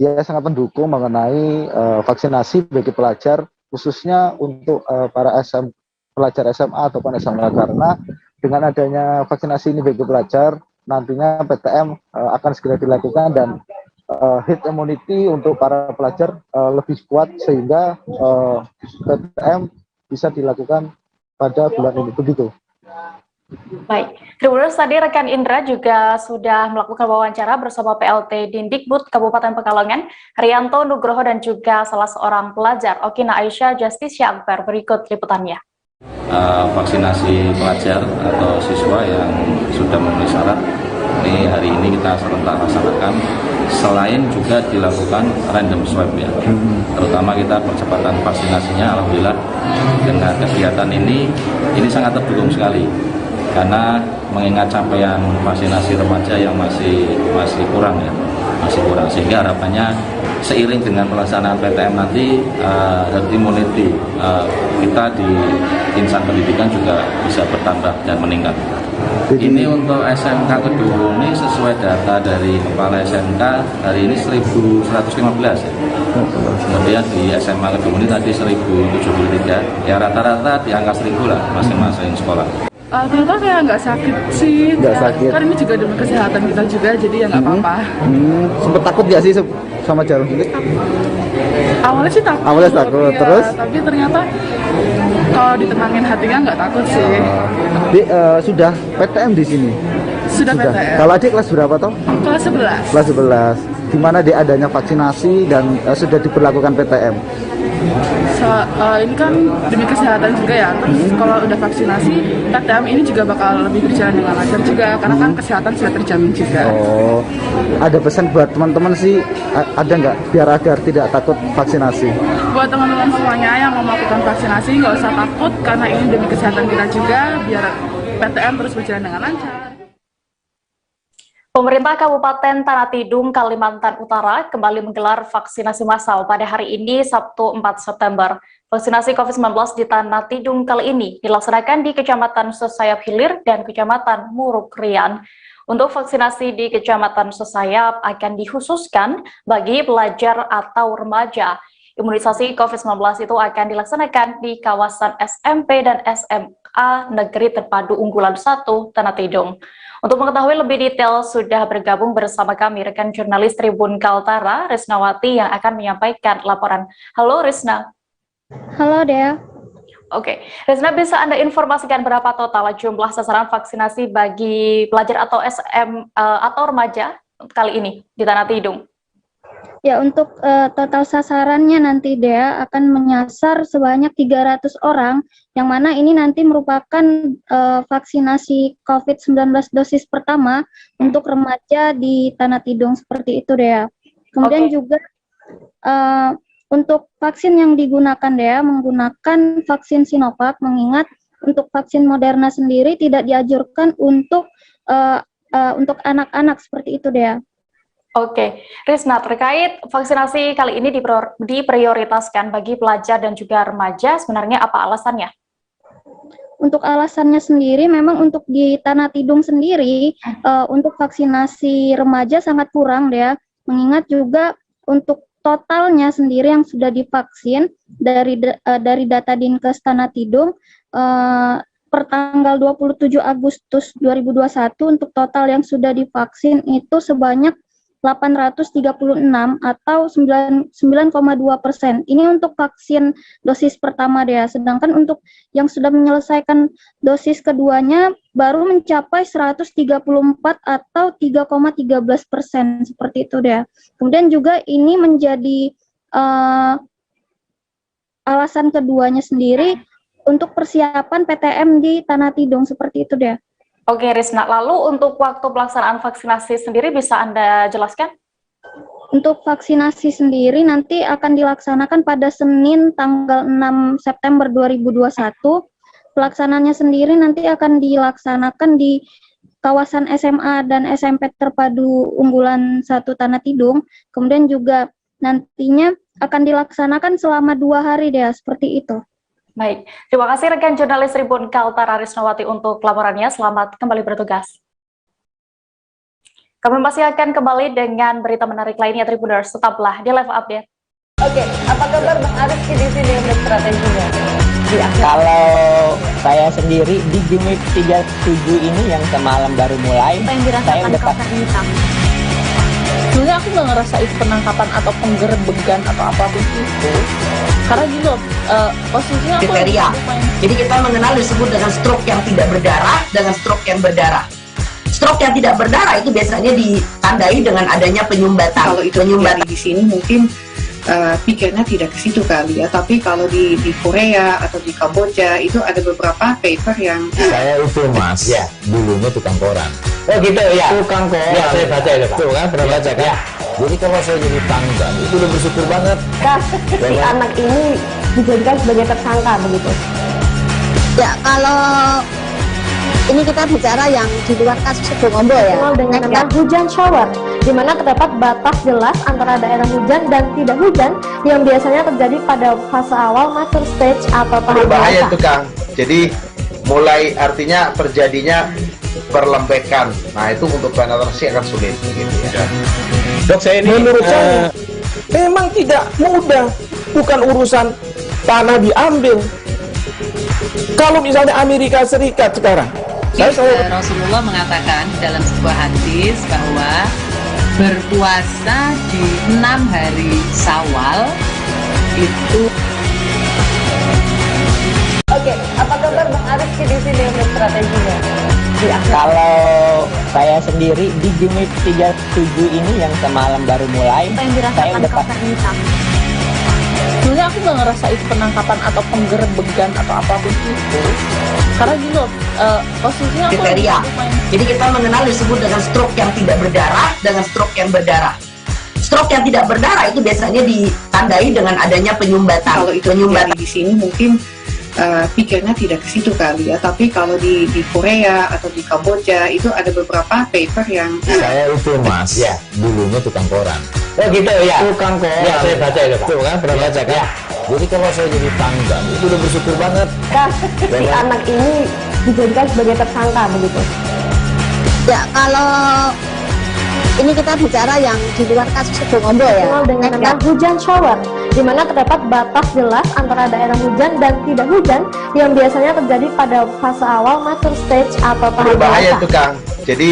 dia sangat mendukung mengenai vaksinasi bagi pelajar, khususnya untuk para pelajar SMA ataupun SMA, karena dengan adanya vaksinasi ini bagi pelajar, nantinya PTM akan segera dilakukan dan herd immunity untuk para pelajar lebih kuat sehingga PTM bisa dilakukan pada bulan ini, begitu. Baik, Tribuners, tadi rekan Indra juga sudah melakukan wawancara bersama PLT Dindikbud Kabupaten Pekalongan, Haryanto Nugroho, dan juga salah seorang pelajar, Okina Aisyah Justicia Akbar. Berikut liputannya. Vaksinasi pelajar atau siswa yang sudah memenuhi syarat ini hari ini kita serentak laksanakan, selain juga dilakukan random swab ya, terutama kita percepatan vaksinasinya. Alhamdulillah dengan kegiatan ini sangat terdukung sekali, karena mengingat capaian vaksinasi remaja yang masih kurang ya, sehingga harapannya seiring dengan pelaksanaan PTM nanti herd immunity kita di insan pendidikan juga bisa bertambah dan meningkat. Ini untuk SMK Kedung ini sesuai data dari Kepala SMK hari ini 1115 ya. Kemudian di SMA Kedung ini tadi 1073, ya rata-rata di angka 1000 lah masing-masing sekolah. Ternyata kayak nggak sakit sih, Nggak sakit. Kan ini juga demi kesehatan kita juga, jadi ya nggak apa-apa. Sempet takut nggak sih sama jarum suntik? Awalnya sih takut. Awalnya takut, iya, terus? Tapi ternyata kalau ditenangin hatinya nggak takut sih. Sudah PTM di sini? Sudah PTM. Kalau adik kelas berapa toh? Kelas 11. Kelas 11. Di mana dia adanya vaksinasi dan sudah diberlakukan PTM? Ini kan demi kesehatan juga ya. Terus kalau udah vaksinasi, PTM ini juga bakal lebih berjalan dengan lancar juga, karena kan kesehatan sudah terjamin juga. Oh, ada pesan buat teman-teman sih, ada nggak biar agar tidak takut vaksinasi? Buat teman-teman semuanya yang mau melakukan vaksinasi, nggak usah takut, karena ini demi kesehatan kita juga, biar PTM terus berjalan dengan lancar. Pemerintah Kabupaten Tanah Tidung, Kalimantan Utara kembali menggelar vaksinasi massal pada hari ini, Sabtu 4 September. Vaksinasi COVID-19 di Tanah Tidung kali ini dilaksanakan di Kecamatan Sesayap Hilir dan Kecamatan Muruk Rian. Untuk vaksinasi di Kecamatan Sesayap akan dikhususkan bagi pelajar atau remaja. Imunisasi COVID-19 itu akan dilaksanakan di kawasan SMP dan SMA Negeri Terpadu Unggulan 1 Tanah Tidung. Untuk mengetahui lebih detail, sudah bergabung bersama kami rekan jurnalis Tribun Kaltara, Risnawati, yang akan menyampaikan laporan. Halo Risna. Halo Dea. Oke, Risna, bisa Anda informasikan berapa total jumlah sasaran vaksinasi bagi pelajar atau atau remaja kali ini di Tanah Tidung? Ya, untuk total sasarannya nanti Dea akan menyasar sebanyak 300 orang, yang mana ini nanti merupakan vaksinasi COVID-19 dosis pertama untuk remaja di Tanah Tidung, seperti itu Dea. Kemudian juga untuk vaksin yang digunakan Dea menggunakan vaksin Sinovac, mengingat untuk vaksin Moderna sendiri tidak dianjurkan untuk anak-anak, seperti itu Dea. Oke, Risna, terkait vaksinasi kali ini diprioritaskan bagi pelajar dan juga remaja, sebenarnya apa alasannya? Untuk alasannya sendiri, memang untuk di Tanah Tidung sendiri, untuk vaksinasi remaja sangat kurang ya, mengingat juga untuk totalnya sendiri yang sudah divaksin dari data Dinkes Tanah Tidung, per tanggal 27 Agustus 2021 untuk total yang sudah divaksin itu sebanyak 836 atau 9,2%. Ini untuk vaksin dosis pertama Dea. Sedangkan untuk yang sudah menyelesaikan dosis keduanya baru mencapai 134 atau 3,13%, seperti itu Dea. Kemudian juga ini menjadi alasan keduanya sendiri untuk persiapan PTM di Tanah Tidung, seperti itu Dea. Oke Risna, lalu untuk waktu pelaksanaan vaksinasi sendiri bisa Anda jelaskan? Untuk vaksinasi sendiri nanti akan dilaksanakan pada Senin tanggal 6 September 2021. Pelaksanaannya sendiri nanti akan dilaksanakan di kawasan SMA dan SMP Terpadu Unggulan 1 Tanah Tidung. Kemudian juga nantinya akan dilaksanakan selama 2 hari Dea, seperti itu. Baik, terima kasih rekan jurnalis Tribun Kaltara Risnawati untuk laporannya. Selamat kembali bertugas. Kami masih akan kembali dengan berita menarik lainnya Tribuners. Tetaplah di Live Update. Oke, apa kabar Bang Arif di sini untuk strateginya? Kalau saya sendiri di Game Week 37 ini yang semalam baru mulai, saya udah sebenarnya aku nggak ngerasa itu penangkapan atau penggerbegan atau apapun itu, karena gini loh, posisinya aku kriteria. Jadi kita mengenal disebut dengan stroke yang tidak berdarah dengan stroke yang berdarah. Stroke yang tidak berdarah itu biasanya ditandai dengan adanya penyumbatan. Kalau itu terjadi di sini mungkin pikirnya tidak ke situ kali ya, tapi kalau di Korea atau di Kamboja itu ada beberapa paper yang Saya itu mas, ya dulunya tukang koran. Oh gitu ya. Tukang koran. Ya, saya baca itu Pak. Tuh kan, pernah baca kan? Jadi kalau saya jadi tanggal itu udah bersyukur banget. Si anak ini dijadikan sebagai tersangka begitu. Ya, kalau ini kita bicara yang di luar kasus Sibolombo ya. Dengan nama hujan shower, di mana terdapat batas jelas antara daerah hujan dan tidak hujan yang biasanya terjadi pada fase awal mature stage atau tahap Berbahaya dewasa. itu Kang. Jadi mulai artinya terjadinya perlembekan. Nah itu untuk penetrasi akan sulit gitu ya. Dok, saya ini menurut saya memang tidak mudah, bukan urusan tanah diambil. Kalau misalnya Amerika Serikat sekarang, Rasulullah mengatakan dalam sebuah hadis bahwa berpuasa di 6 hari Syawal itu. Oke, apa kabar Bang Arif di sini untuk strateginya? Kalau saya sendiri di Game Week 37 ini yang semalam baru mulai, saya udah sebenarnya aku nggak ngerasa itu penangkapan atau penggerbegan atau apapun itu, karena gini loh, posisinya aku kriteria. Jadi kita mengenal disebut dengan stroke yang tidak berdarah dengan stroke yang berdarah. Stroke yang tidak berdarah itu biasanya ditandai dengan adanya penyumbatan. Kalau itu terjadi di sini mungkin pikirnya tidak ke situ kali ya, tapi kalau di Korea atau di Kamboja itu ada beberapa paper yang Saya itu mas, ya dulunya tukang koran. Oh gitu ya. Tukang koran. Ya, saya baca itu Pak. Tuh kan, pernah baca kan? Jadi kalau saya jadi tanggal itu udah bersyukur banget. Si anak ini dijadikan sebagai tersangka begitu. Ya, kalau ini kita bicara yang di luar kasus Sibolombo ya. Dengan nama hujan shower, di mana terdapat batas jelas antara daerah hujan dan tidak hujan yang biasanya terjadi pada fase awal mature stage atau tahap Berbahaya dewasa. itu Kang. Jadi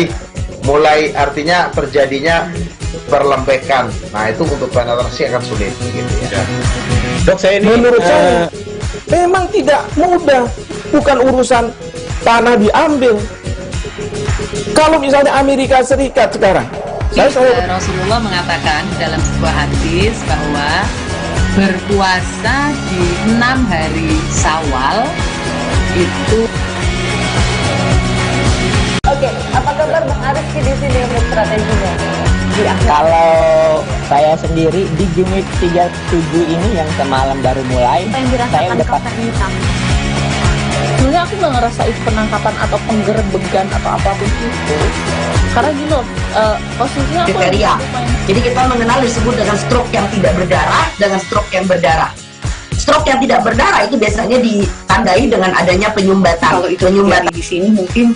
mulai artinya terjadinya perlembekan. Nah itu untuk penetrasi akan sulit gitu ya. Dok, saya ini menurut saya memang tidak mudah, bukan urusan tanah diambil. Kalau misalnya Amerika Serikat sekarang, Rasulullah mengatakan dalam sebuah hadis bahwa berpuasa di 6 hari Syawal itu. Oke, apa kabar Bang Arif di sini untuk strateginya? Kalau saya sendiri di Game Week 37 ini yang semalam baru mulai, saya udah sebenarnya aku nggak ngerasa itu penangkapan atau penggerbegan atau apapun itu, karena gini loh, posisinya aku kriteria. Jadi kita mengenal disebut dengan stroke yang tidak berdarah dengan stroke yang berdarah. Stroke yang tidak berdarah itu biasanya ditandai dengan adanya penyumbatan. Kalau itu terjadi di sini mungkin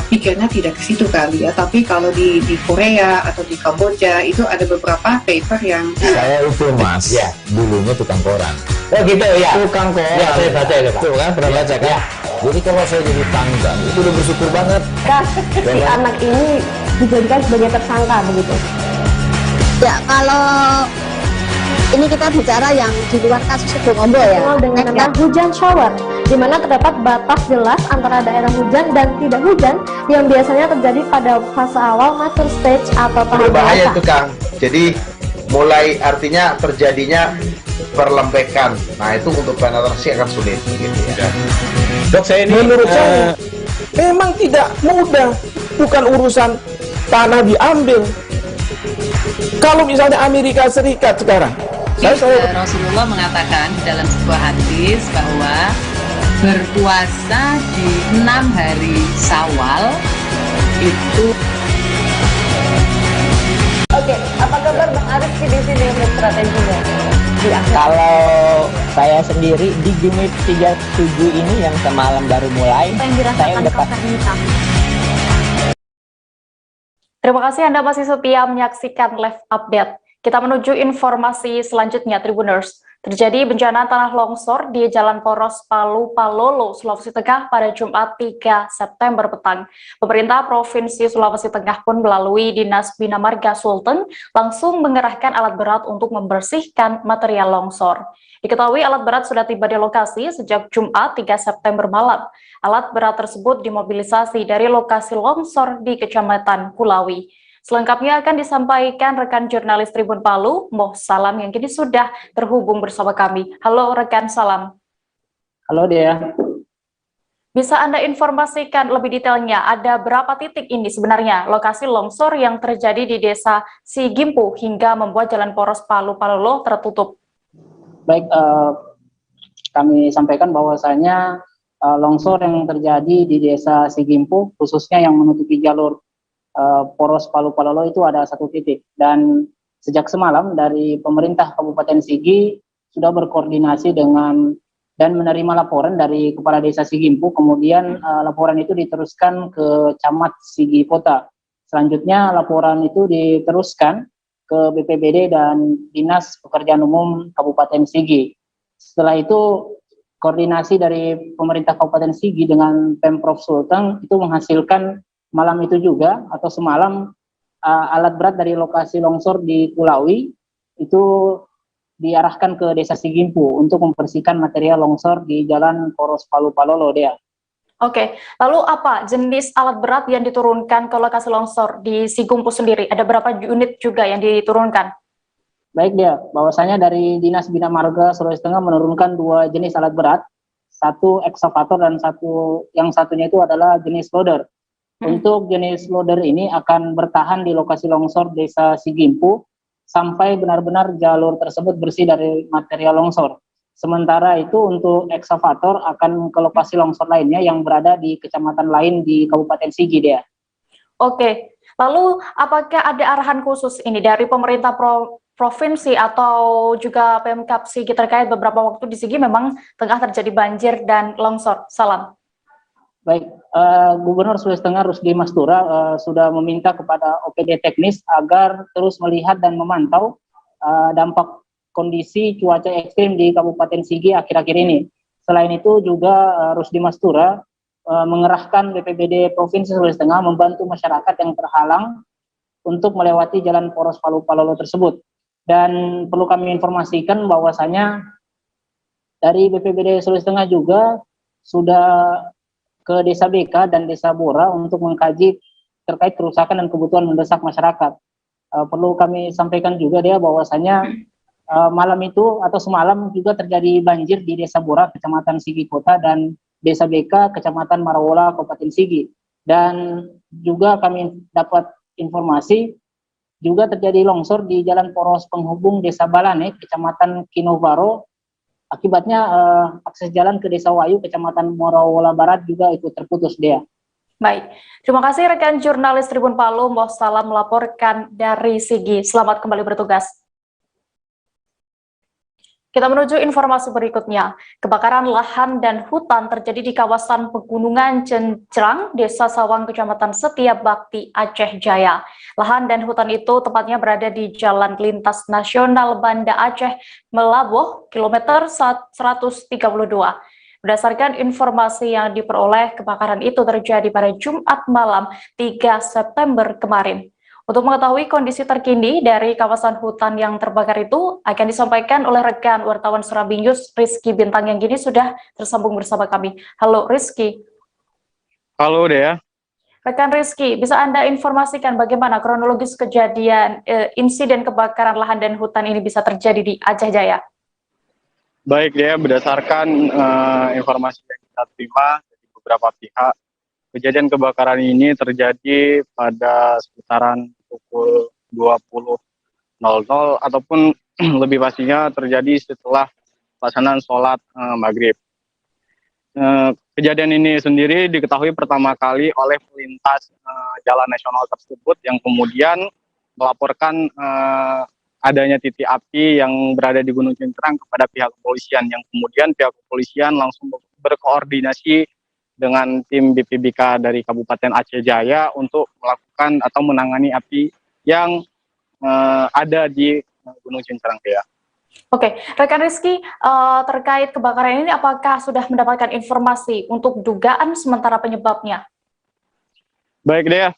pikirnya tidak ke situ kali ya, tapi kalau di Korea atau di Kamboja itu ada beberapa paper yang Saya itu mas, ya dulunya tukang koran. Oh gitu ya. Tukang koran. Ya, saya baca itu Pak. Tuh kan, pernah baca kan? Jadi kalau saya jadi tanggal itu udah bersyukur banget. Si anak ini dijadikan sebagai tersangka begitu. Ya, kalau ini kita bicara yang di luar kasus Sibolombo ya. Dengan nama hujan shower, di mana terdapat batas jelas antara daerah hujan dan tidak hujan yang biasanya terjadi pada fase awal mature stage atau tahap Berbahaya dewasa. itu Kang. Jadi mulai artinya terjadinya perlembekan. Nah itu untuk penetrasi akan sulit gitu ya. Dok, saya ini menurut saya memang tidak mudah, bukan urusan tanah diambil. Kalau misalnya Amerika Serikat sekarang, Rasulullah mengatakan dalam sebuah hadis bahwa berpuasa di 6 hari Syawal itu. Oke, apa kabar Bang Arif di sini untuk strateginya? Kalau saya sendiri di Game Week 37 ini yang semalam baru mulai, saya udah Terima kasih Anda masih setia menyaksikan live update. Kita menuju informasi selanjutnya, Tribuners. Terjadi bencana tanah longsor di Jalan Poros Palu Palolo, Sulawesi Tengah pada Jumat 3 September petang. Pemerintah Provinsi Sulawesi Tengah pun melalui Dinas Bina Marga Sulteng langsung mengerahkan alat berat untuk membersihkan material longsor. Diketahui alat berat sudah tiba di lokasi sejak Jumat 3 September malam. Alat berat tersebut dimobilisasi dari lokasi longsor di Kecamatan Kulawi. Selengkapnya akan disampaikan rekan jurnalis Tribun Palu, Moh Salam, yang kini sudah terhubung bersama kami. Halo rekan Salam. Halo Dea. Bisa Anda informasikan lebih detailnya, ada berapa titik ini sebenarnya lokasi longsor yang terjadi di Desa Sigimpu hingga membuat Jalan Poros Palu Palolo tertutup? Baik, kami sampaikan bahwasanya longsor yang terjadi di Desa Sigimpu, khususnya yang menutupi jalur Poros Palu Palolo itu ada 1 titik, dan sejak semalam dari pemerintah Kabupaten Sigi sudah berkoordinasi dengan dan menerima laporan dari Kepala Desa Sigimpu, kemudian laporan itu diteruskan ke Camat Sigi Kota. Selanjutnya laporan itu diteruskan ke BPBD dan Dinas Pekerjaan Umum Kabupaten Sigi. Setelah itu koordinasi dari pemerintah Kabupaten Sigi dengan Pemprov Sulteng itu menghasilkan malam itu juga atau semalam alat berat dari lokasi longsor di Kulawi itu diarahkan ke Desa Sigimpu untuk membersihkan material longsor di Jalan Poros Palu Palolo, Dea. Oke, lalu apa jenis alat berat yang diturunkan ke lokasi longsor di Sigimpu sendiri? Ada berapa unit juga yang diturunkan? Baik, Dea, bahwasanya dari Dinas Bina Marga Sulawesi Tengah menurunkan 2 jenis alat berat, 1 ekskavator dan yang satunya itu adalah jenis loader. Untuk jenis loader ini akan bertahan di lokasi longsor Desa Sigimpu sampai benar-benar jalur tersebut bersih dari material longsor. Sementara itu untuk ekskavator akan ke lokasi longsor lainnya yang berada di kecamatan lain di Kabupaten Sigi, Dea. Oke, lalu apakah ada arahan khusus ini dari pemerintah provinsi atau juga Pemkab Sigi terkait beberapa waktu di Sigi memang tengah terjadi banjir dan longsor? Salam. Baik, Gubernur Sulawesi Tengah Rusdi Mastura sudah meminta kepada OPD teknis agar terus melihat dan memantau dampak kondisi cuaca ekstrim di Kabupaten Sigi akhir-akhir ini. Selain itu juga Rusdi Mastura mengerahkan BPBD Provinsi Sulawesi Tengah membantu masyarakat yang terhalang untuk melewati Jalan Poros Palu Palolo tersebut. Dan perlu kami informasikan bahwasanya dari BPBD Sulawesi Tengah juga sudah ke Desa BK dan Desa Bora untuk mengkaji terkait kerusakan dan kebutuhan mendesak masyarakat. Perlu kami sampaikan juga dia bahwasanya malam itu atau semalam juga terjadi banjir di Desa Bora, Kecamatan Sigi Kota, dan Desa BK, Kecamatan Marawola, Kabupaten Sigi. Dan juga kami dapat informasi juga terjadi longsor di Jalan Poros penghubung Desa Balane, Kecamatan Kinovaro. Akibatnya akses jalan ke Desa Wayu, Kecamatan Marawola Barat juga ikut terputus, Dea. Baik, terima kasih rekan jurnalis Tribun Palu, Moh Salam melaporkan dari Sigi. Selamat kembali bertugas. Kita menuju informasi berikutnya. Kebakaran lahan dan hutan terjadi di kawasan Pegunungan Cencrang, Desa Sawang, Kecamatan Setiap Bakti, Aceh Jaya. Lahan dan hutan itu tepatnya berada di Jalan Lintas Nasional Banda Aceh, Melaboh, kilometer 132. Berdasarkan informasi yang diperoleh, kebakaran itu terjadi pada Jumat malam 3 September kemarin. Untuk mengetahui kondisi terkini dari kawasan hutan yang terbakar itu akan disampaikan oleh rekan wartawan Serambi News, Rizky Bintang, yang kini sudah tersambung bersama kami. Halo Rizky. Halo Dea. Rekan Rizky, bisa Anda informasikan bagaimana kronologis kejadian insiden kebakaran lahan dan hutan ini bisa terjadi di Aceh Jaya? Baik Dea, berdasarkan informasi yang kita terima dari beberapa pihak, kejadian kebakaran ini terjadi pada sekitaran pukul 20.00 ataupun lebih pastinya terjadi setelah pelaksanaan sholat maghrib. Kejadian ini sendiri diketahui pertama kali oleh pelintas jalan nasional tersebut yang kemudian melaporkan adanya titik api yang berada di Gunung Cencrang kepada pihak kepolisian, yang kemudian pihak kepolisian langsung berkoordinasi dengan tim BPBK dari Kabupaten Aceh Jaya untuk melakukan atau menangani api yang ada di Gunung Cencrang, ya. Oke, rekan Rizky, terkait kebakaran ini apakah sudah mendapatkan informasi untuk dugaan sementara penyebabnya? Baik Dea,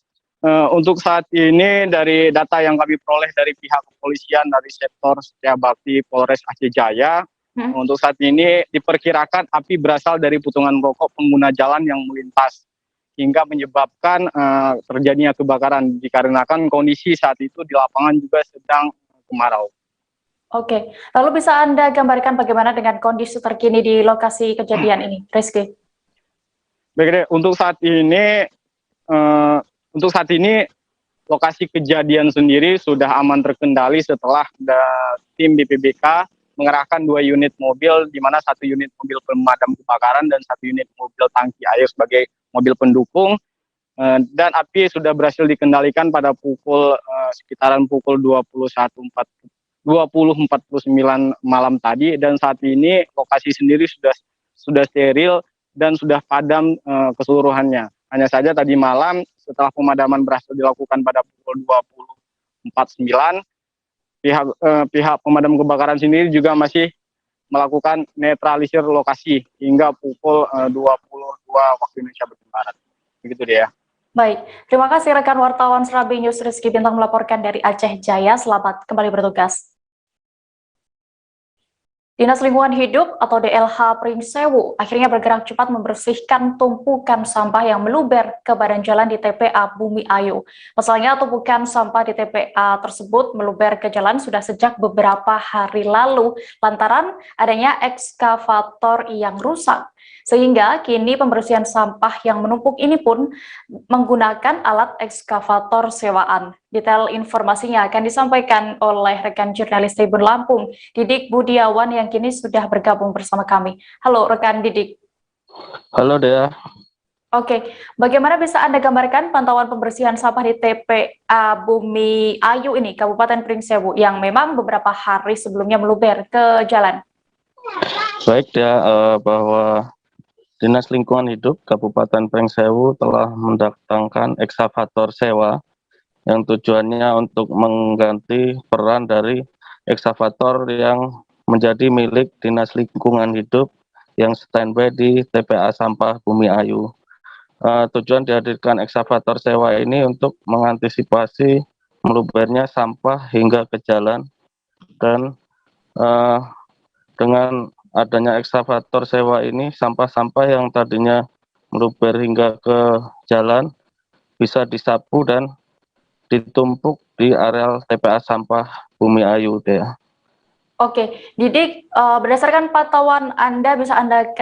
untuk saat ini dari data yang kami peroleh dari pihak kepolisian dari sektor Setiabakti Polres Aceh Jaya, untuk saat ini diperkirakan api berasal dari putungan rokok pengguna jalan yang melintas hingga menyebabkan terjadinya kebakaran dikarenakan kondisi saat itu di lapangan juga sedang kemarau. Oke, lalu bisa Anda gambarkan bagaimana dengan kondisi terkini di lokasi kejadian ini, Rizky? Baik deh, untuk saat ini lokasi kejadian sendiri sudah aman terkendali setelah tim BPBK mengerahkan 2 unit mobil, di mana 1 unit mobil pemadam kebakaran dan 1 unit mobil tangki air sebagai mobil pendukung, dan api sudah berhasil dikendalikan pada sekitaran pukul 20.49 malam tadi, dan saat ini lokasi sendiri sudah steril dan sudah padam keseluruhannya. Hanya saja tadi malam setelah pemadaman berhasil dilakukan pada pukul 20.49, pihak pemadam kebakaran sendiri juga masih melakukan netralisir lokasi hingga pukul 22 waktu Indonesia bagian Barat. Begitu dia. Baik, terima kasih rekan wartawan Serabi News Rizky Bintang melaporkan dari Aceh Jaya. Selamat kembali bertugas. Dinas Lingkungan Hidup atau DLH Pringsewu akhirnya bergerak cepat membersihkan tumpukan sampah yang meluber ke badan jalan di TPA Bumi Ayu. Pasalnya tumpukan sampah di TPA tersebut meluber ke jalan sudah sejak beberapa hari lalu lantaran adanya ekskavator yang rusak. Sehingga kini pembersihan sampah yang menumpuk ini pun menggunakan alat ekskavator sewaan. Detail informasinya akan disampaikan oleh rekan jurnalis Tribun Lampung, Didik Budiawan yang kini sudah bergabung bersama kami. Halo rekan Didik. Halo Dea. Oke, bagaimana bisa Anda gambarkan pantauan pembersihan sampah di TPA Bumi Ayu ini, Kabupaten Pringsewu, yang memang beberapa hari sebelumnya meluber ke jalan? Baik Dea, bahwa Dinas Lingkungan Hidup Kabupaten Pringsewu telah mendatangkan ekskavator sewa yang tujuannya untuk mengganti peran dari ekskavator yang menjadi milik Dinas Lingkungan Hidup yang standby di TPA Sampah Bumi Ayu. Tujuan dihadirkan ekskavator sewa ini untuk mengantisipasi melubernya sampah hingga ke jalan, dan dengan adanya ekskavator sewa ini, sampah-sampah yang tadinya meluber hingga ke jalan bisa disapu dan ditumpuk di areal TPA Sampah Bumi Ayu, Dea. Oke, Didik, berdasarkan pantauan Anda, bisa Anda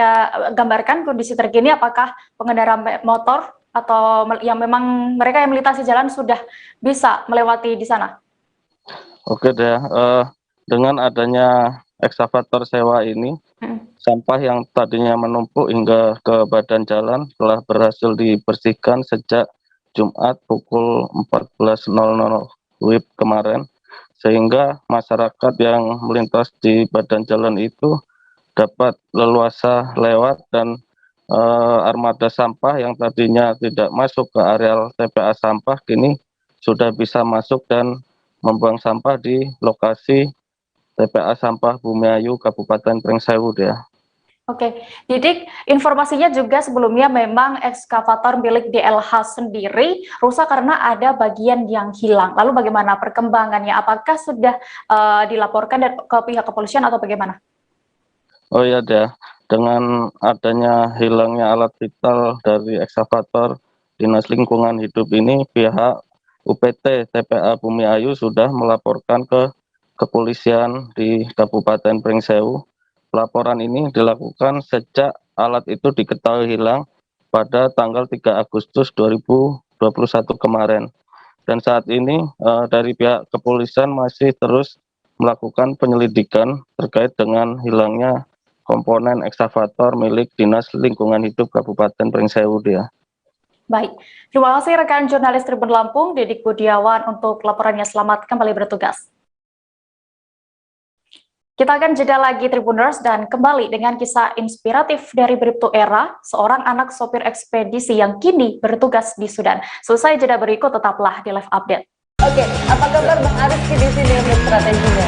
gambarkan kondisi terkini apakah pengendara motor atau yang memang mereka yang melintasi jalan sudah bisa melewati di sana? Oke, Dea. Dengan adanya ekskavator sewa ini, sampah yang tadinya menumpuk hingga ke badan jalan telah berhasil dibersihkan sejak Jumat pukul 14.00 WIB kemarin, sehingga masyarakat yang melintas di badan jalan itu dapat leluasa lewat, dan armada sampah yang tadinya tidak masuk ke areal TPA sampah kini sudah bisa masuk dan membuang sampah di lokasi TPA Sampah Bumi Ayu Kabupaten Pringsewu, Dea. Oke, Didik, informasinya juga sebelumnya memang ekskavator milik DLH sendiri rusak karena ada bagian yang hilang. Lalu bagaimana perkembangannya? Apakah sudah dilaporkan ke pihak kepolisian atau bagaimana? Oh ya, Dea. Dengan adanya hilangnya alat vital dari ekskavator Dinas Lingkungan Hidup ini, pihak UPT TPA Bumi Ayu sudah melaporkan ke kepolisian di Kabupaten Pringsewu. Laporan ini dilakukan sejak alat itu diketahui hilang pada tanggal 3 Agustus 2021 kemarin. Dan saat ini dari pihak kepolisian masih terus melakukan penyelidikan terkait dengan hilangnya komponen ekskavator milik Dinas Lingkungan Hidup Kabupaten Pringsewu, Dea. Baik, terima kasih rekan jurnalis Tribun Lampung, Didik Budiawan, untuk laporannya. Selamat kembali bertugas. Kita akan jeda lagi Tribuners dan kembali dengan kisah inspiratif dari Bribtu Era, seorang anak sopir ekspedisi yang kini bertugas di Sudan. Selesai jeda berikut, tetaplah di Live Update. Oke, apa kabar Bang Aris di sini untuk strateginya?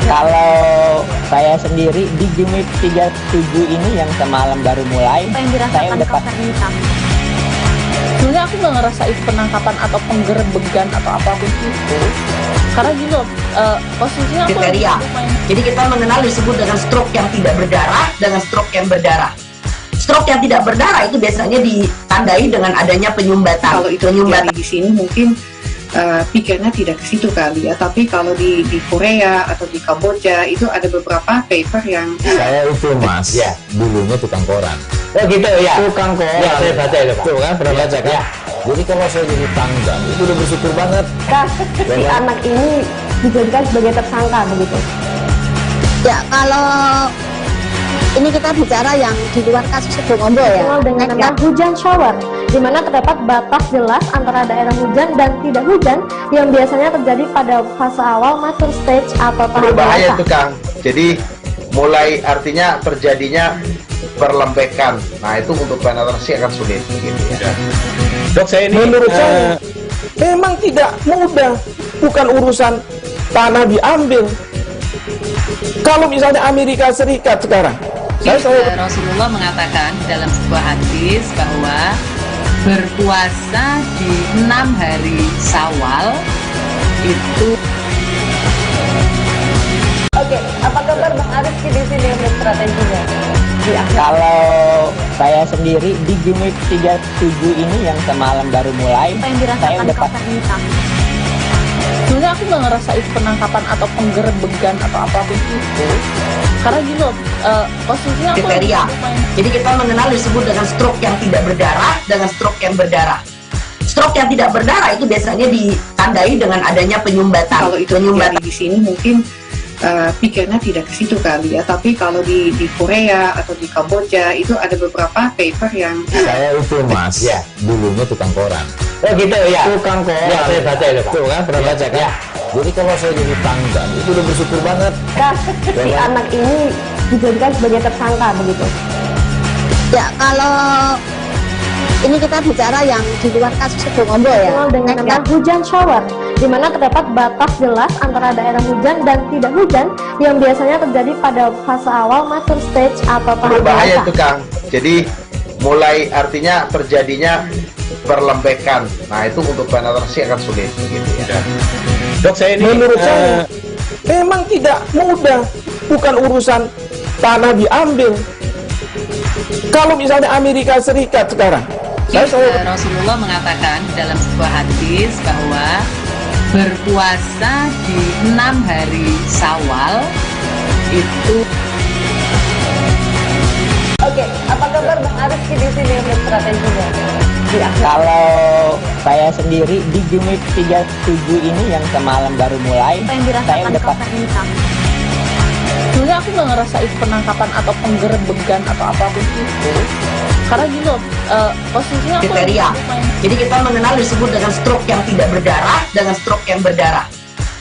Kalau saya sendiri di Jumip 37 ini yang semalam baru mulai, saya udah sebenarnya aku nggak ngerasa itu penangkapan atau penggerebegan atau apapun itu, karena gini loh, posisinya aku kriteria. Jadi kita mengenal disebut dengan stroke yang tidak berdarah dengan stroke yang berdarah. Stroke yang tidak berdarah itu biasanya ditandai dengan adanya penyumbatan. Kalau itu terjadi di sini mungkin pikirnya tidak ke situ kali ya, tapi kalau di Korea atau di Kamboja itu ada beberapa paper yang Saya itu Mas, ya dulunya tukang koran. Oh gitu ya. Tukang koran. Ya, saya baca itu Pak. Tuh kan, pernah baca kan? Ya. Jadi kalau saya jadi tanggal, itu udah bersyukur banget. Si anak ini dijadikan sebagai tersangka begitu. Ya, kalau ini kita bicara yang di luar kasus Situbondo ya. Dengan nama hujan shower, di mana terdapat batas jelas antara daerah hujan dan tidak hujan yang biasanya terjadi pada fase awal mature stage atau tahap Berbahaya dewasa. itu Kang. Jadi mulai artinya terjadinya perlembekan. Nah itu untuk penetrasi akan sulit. Gitu ya. Dok, saya ini menurut saya memang tidak mudah, bukan urusan tanah diambil. Kalau misalnya Amerika Serikat sekarang, Rasulullah mengatakan dalam sebuah hadis bahwa berpuasa di 6 hari Syawal itu. Oke, apa kabar Bang Arif di sini untuk strateginya? Kalau saya sendiri di Jumip 37 ini yang semalam baru mulai, saya udah sebenarnya aku nggak ngerasa itu penangkapan atau penggerebegan atau apapun itu, karena gini loh, posisinya aku kriteria. Jadi kita mengenal disebut dengan stroke yang tidak berdarah dengan stroke yang berdarah. Stroke yang tidak berdarah itu biasanya ditandai dengan adanya penyumbatan. Kalau itu terjadi di sini mungkin pikirnya tidak ke situ kali ya, tapi kalau di Korea atau di Kamboja itu ada beberapa paper yang Saya itu Mas, ya dulunya tukang koran. Oh gitu ya. Tukang koran. Ya, saya baca itu Pak. Tuh kan, pernah baca kan? Ya. Jadi kalau saya jadi tanggal, itu udah bersyukur banget. Si anak ini dijadikan sebagai tersangka begitu. Ya, kalau ini kita bicara yang di luar kasus Situbondo ya. Dengan nama hujan shower, di mana terdapat batas jelas antara daerah hujan dan tidak hujan yang biasanya terjadi pada fase awal mature stage atau tahap Berbahaya dewasa. itu Kang. Jadi mulai artinya terjadinya perlembekan. Nah itu untuk penetrasi akan sulit. Gitu ya. Dok, saya ini menurut saya memang tidak mudah, bukan urusan tanah diambil. Kalau misalnya Amerika Serikat sekarang, Rasulullah mengatakan dalam sebuah hadis bahwa berpuasa di 6 hari Syawal itu. Oke, apa kabar Bang Arif di sini untuk strateginya? Kalau saya sendiri di Jumip 37 ini yang semalam baru mulai, saya udah sebenarnya aku nggak ngerasa itu penangkapan atau penggerebegan atau apapun itu, karena gini loh, posisinya aku kriteria. Jadi kita mengenal disebut dengan stroke yang tidak berdarah dengan stroke yang berdarah.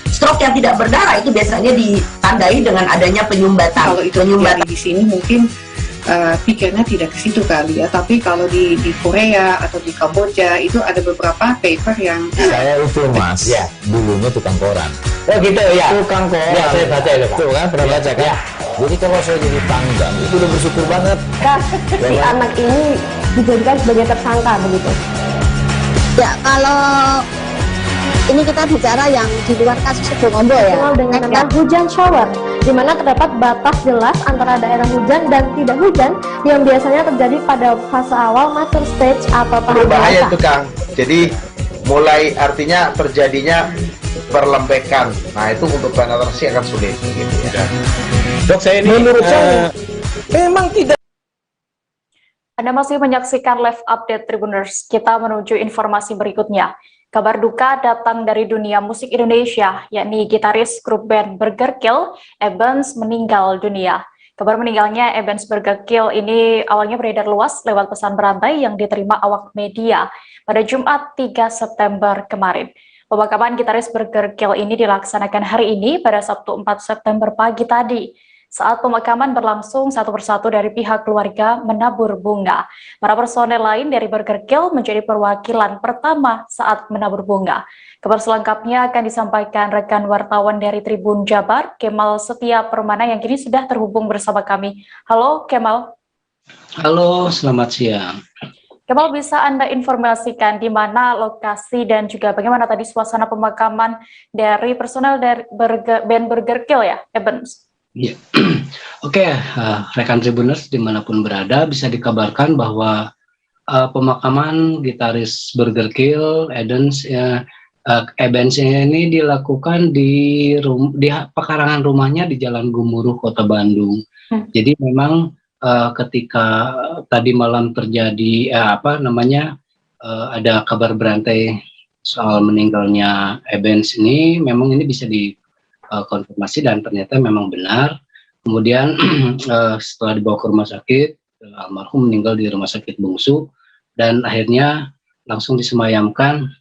Stroke yang tidak berdarah itu biasanya ditandai dengan adanya penyumbatan. Kalau itu terjadi di sini mungkin pikirnya tidak ke situ kali ya, tapi kalau di Korea atau di Kamboja itu ada beberapa paper yang Saya itu Mas, ya dulunya tukang koran. Oh gitu ya. Tukang koran. Ya, saya baca itu Pak. Tuh kan, pernah baca kan? Ya. Jadi kalau saya jadi tanggal, itu udah bersyukur banget. Si anak ini dijadikan sebagai tersangka begitu. Ya, kalau ini kita bicara yang di luar kasus Situbondo ya. Dengan nama hujan shower, di mana terdapat batas jelas antara daerah hujan dan tidak hujan yang biasanya terjadi pada fase awal mature stage atau tahap Berbahaya dewasa. itu Kang. Jadi mulai artinya terjadinya perlembekan. Nah itu untuk penetrasi akan sulit. Gitu ya. Dok, saya ini menurut saya memang tidak. Anda masih menyaksikan live update Tribuners. Kita menuju informasi berikutnya. Kabar duka datang dari dunia musik Indonesia, yakni gitaris grup band Burger Kill, Ebens, meninggal dunia. Kabar meninggalnya Ebens Burger Kill ini awalnya beredar luas lewat pesan berantai yang diterima awak media pada Jumat 3 September kemarin. Pemakaman gitaris Burger Kill ini dilaksanakan hari ini pada Sabtu 4 September pagi tadi. saat pemakaman berlangsung satu persatu dari pihak keluarga menabur bunga. Para personel lain dari Burger Kill menjadi perwakilan pertama saat menabur bunga. Kabar selengkapnya akan disampaikan rekan wartawan dari Tribun Jabar, Kemal Setia Permana yang kini sudah terhubung bersama kami. Halo Kemal. Halo, selamat siang. Kemal, bisa Anda informasikan di mana lokasi dan juga bagaimana tadi suasana pemakaman dari personel dari band Burger Kill ya, Evans? Ya. Oke, rekan Tribuners dimanapun berada bisa dikabarkan bahwa pemakaman gitaris Burger Kill, Evans ini dilakukan di pekarangan rumahnya di Jalan Gemuruh, Kota Bandung. Jadi memang ketika tadi malam terjadi ada kabar berantai soal meninggalnya Evans ini, memang ini bisa dikonfirmasi dan ternyata memang benar. Kemudian setelah dibawa ke rumah sakit, almarhum meninggal di rumah sakit Bungsu dan akhirnya langsung disemayamkan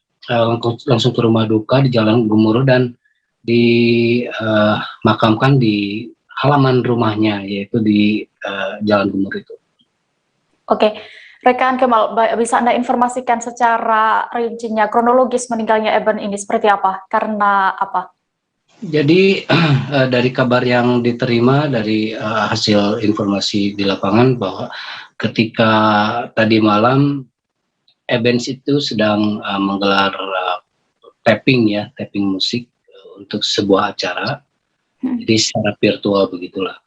langsung ke rumah duka di Jalan Gemuruh dan dimakamkan di halaman rumahnya, yaitu di Jalan Gemuruh itu. Oke, rekan Kemal, bisa Anda informasikan secara rincinya kronologis meninggalnya Eben ini seperti apa? Karena apa? Jadi dari kabar yang diterima dari hasil informasi di lapangan bahwa ketika tadi malam Evans itu sedang menggelar tapping musik untuk sebuah acara, jadi secara virtual begitulah.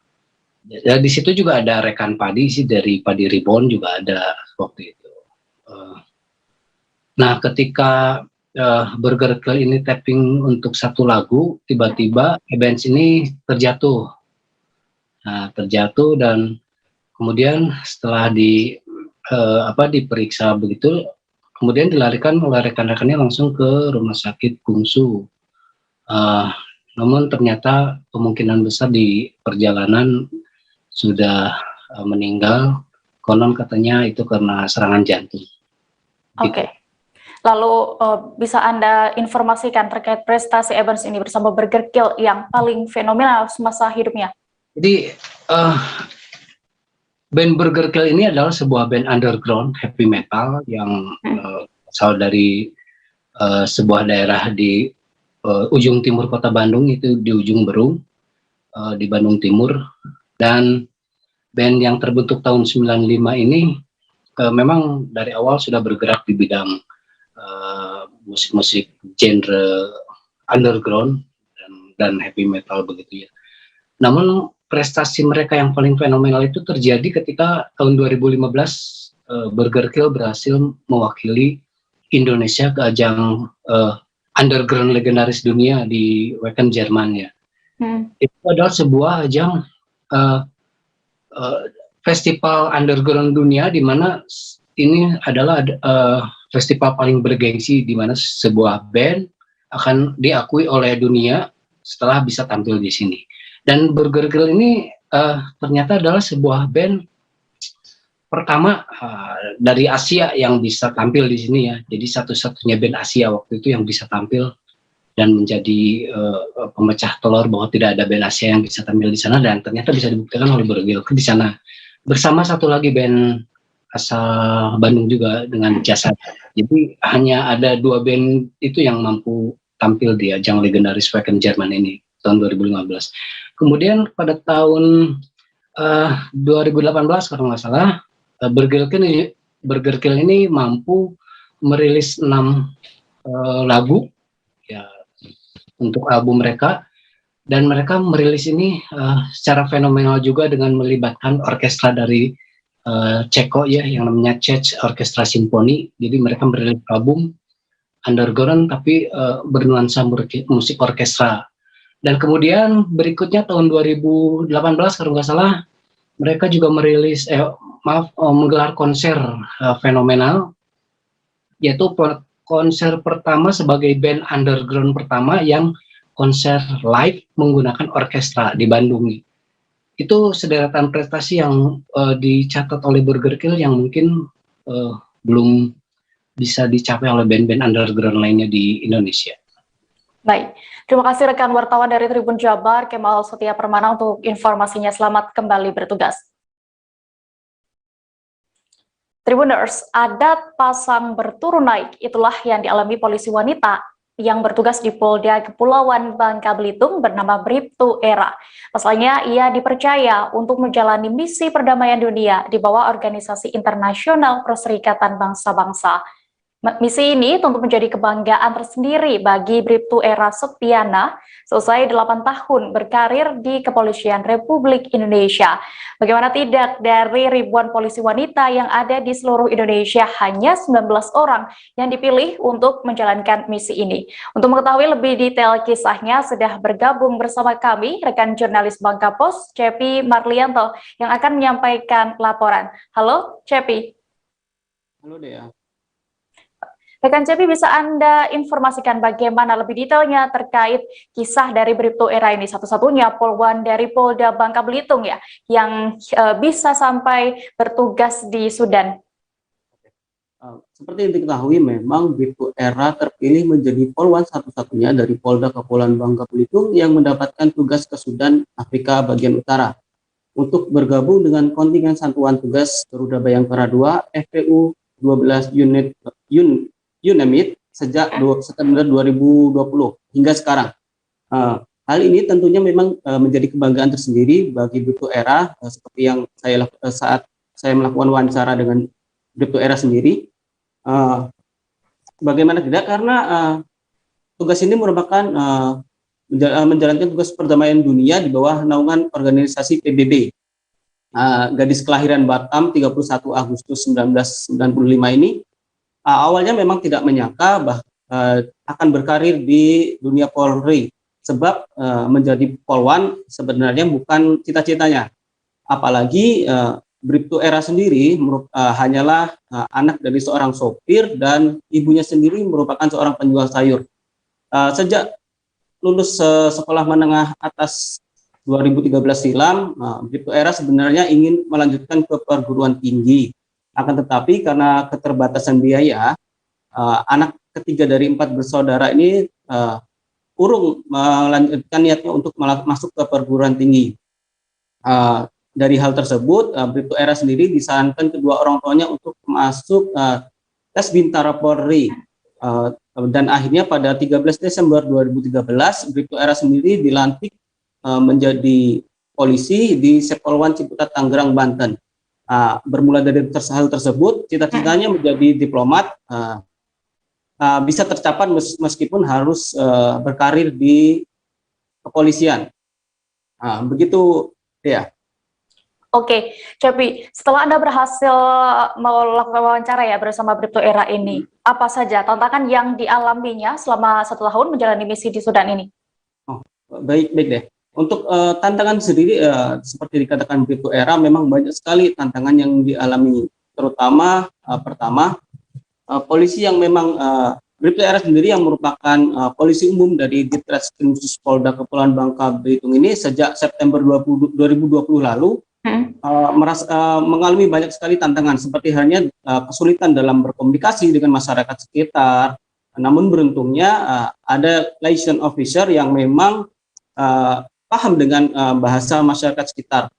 Ya, di situ juga ada rekan Padi sih dari Padi Reborn juga ada waktu itu. Nah, ketika Burger Kill ini tapping untuk satu lagu, tiba-tiba Evans ini terjatuh. Nah, terjatuh dan kemudian setelah diperiksa begitu, kemudian dilarikan oleh rekan-rekannya langsung ke rumah sakit Bungsu. Namun ternyata kemungkinan besar di perjalanan sudah meninggal, konon katanya itu karena serangan jantung. Oke. Lalu bisa Anda informasikan terkait prestasi Evans ini bersama Burger Kill yang paling fenomenal semasa hidupnya? Jadi band Burger Kill ini adalah sebuah band underground heavy metal yang asal dari sebuah daerah di ujung timur kota Bandung, itu di ujung Berung, di Bandung Timur. Dan band yang terbentuk tahun 95 ini memang dari awal sudah bergerak di bidang musik-musik genre underground dan heavy metal begitu ya. Namun prestasi mereka yang paling fenomenal itu terjadi ketika tahun 2015 Burger Kill berhasil mewakili Indonesia ke ajang underground legendaris dunia di Wacken, Jerman ya. Itu adalah sebuah ajang festival underground dunia di mana ini adalah festival paling bergengsi di mana sebuah band akan diakui oleh dunia setelah bisa tampil di sini. Dan Burger Kill ini ternyata adalah sebuah band pertama dari Asia yang bisa tampil di sini ya. Jadi satu-satunya band Asia waktu itu yang bisa tampil dan menjadi pemecah telur bahwa tidak ada band Asia yang bisa tampil di sana, dan ternyata bisa dibuktikan oleh Burger Kill di sana bersama satu lagi band asal Bandung juga dengan Jasa. Jadi hanya ada dua band itu yang mampu tampil di ajang legendaris Wacken Jerman ini tahun 2015. Kemudian pada tahun 2018 kalau nggak salah Burger Kill ini mampu merilis 6 lagu ya untuk album mereka, dan mereka merilis ini secara fenomenal juga dengan melibatkan orkestra dari Ceko ya yang namanya Czech Orchestra Symphony. Jadi mereka merilis album underground tapi bernuansa musik orkestra. Dan kemudian berikutnya tahun 2018 kalau nggak salah mereka juga merilis menggelar konser fenomenal, yaitu konser pertama sebagai band underground pertama yang konser live menggunakan orkestra di Bandung. Itu sederetan prestasi yang dicatat oleh Burger Kill yang mungkin belum bisa dicapai oleh band-band underground lainnya di Indonesia. Baik, terima kasih rekan wartawan dari Tribun Jabar, Kemal Setia Permana untuk informasinya. Selamat kembali bertugas. Tribuners, adat pasang berturun naik, itulah yang dialami polisi wanita yang bertugas di Polda Kepulauan Bangka Belitung bernama Bribtu Era. Pasalnya, ia dipercaya untuk menjalani misi perdamaian dunia di bawah Organisasi Internasional Perserikatan Bangsa-Bangsa. Misi ini tentu menjadi kebanggaan tersendiri bagi Bribtu Era Septiana selesai 8 tahun berkarir di Kepolisian Republik Indonesia. Bagaimana tidak, dari ribuan polisi wanita yang ada di seluruh Indonesia, hanya 19 orang yang dipilih untuk menjalankan misi ini. Untuk mengetahui lebih detail kisahnya, sudah bergabung bersama kami rekan jurnalis Bangka Post, Cepi Marlianto, yang akan menyampaikan laporan. Halo, Cepi. Halo, Dea. Rekan Cepi, bisa Anda informasikan bagaimana lebih detailnya terkait kisah dari Bribtu Era ini, satu-satunya polwan dari Polda Bangka Belitung ya, yang bisa sampai bertugas di Sudan? Seperti yang diketahui, memang Bribtu Era terpilih menjadi polwan satu-satunya dari Polda Kepulauan Bangka Belitung yang mendapatkan tugas ke Sudan, Afrika bagian utara, untuk bergabung dengan kontingen satuan tugas Garuda Bayangkara 2 FPU 12 UNAMID sejak September 2020 hingga sekarang. Hal ini tentunya memang menjadi kebanggaan tersendiri bagi Bribtu Era, seperti yang saya saat saya melakukan wawancara dengan Bribtu Era sendiri. Bagaimana tidak, karena tugas ini merupakan menjalankan tugas perdamaian dunia di bawah naungan organisasi PBB. Gadis kelahiran Batam 31 Agustus 1995 ini awalnya memang tidak menyangka akan berkarir di dunia Polri, sebab menjadi polwan sebenarnya bukan cita-citanya. Apalagi Bribtu Era sendiri hanyalah anak dari seorang sopir dan ibunya sendiri merupakan seorang penjual sayur. Sejak lulus sekolah menengah atas 2013 silam, Bribtu Era sebenarnya ingin melanjutkan ke perguruan tinggi. Akan tetapi karena keterbatasan biaya, anak ketiga dari 4 bersaudara ini urung melanjutkan niatnya untuk masuk ke perguruan tinggi. Dari hal tersebut, Bribtu Era sendiri disarankan kedua orang tuanya untuk masuk tes Bintara Polri. Dan akhirnya pada 13 Desember 2013, Bribtu Era sendiri dilantik menjadi polisi di Sepolwan Ciputat, Tangerang, Banten. Bermula dari hal tersebut, cita-citanya menjadi diplomat bisa tercapai meskipun harus berkarir di kepolisian. Begitu ya. Oke, Cepi, setelah Anda berhasil melakukan wawancara ya bersama Bribtu Era ini, apa saja tantangan yang dialaminya selama 1 tahun menjalani misi di Sudan ini? Baik deh. Untuk tantangan sendiri, seperti dikatakan Bribtu Era, memang banyak sekali tantangan yang dialami. Terutama pertama, polisi yang memang Bribtu Era sendiri yang merupakan polisi umum dari Ditreskrim Khusus Polda Kepulauan Bangka Belitung ini sejak September 2020 lalu mengalami banyak sekali tantangan, seperti halnya kesulitan dalam berkomunikasi dengan masyarakat sekitar. Namun beruntungnya ada liaison officer yang memang paham dengan bahasa masyarakat sekitar.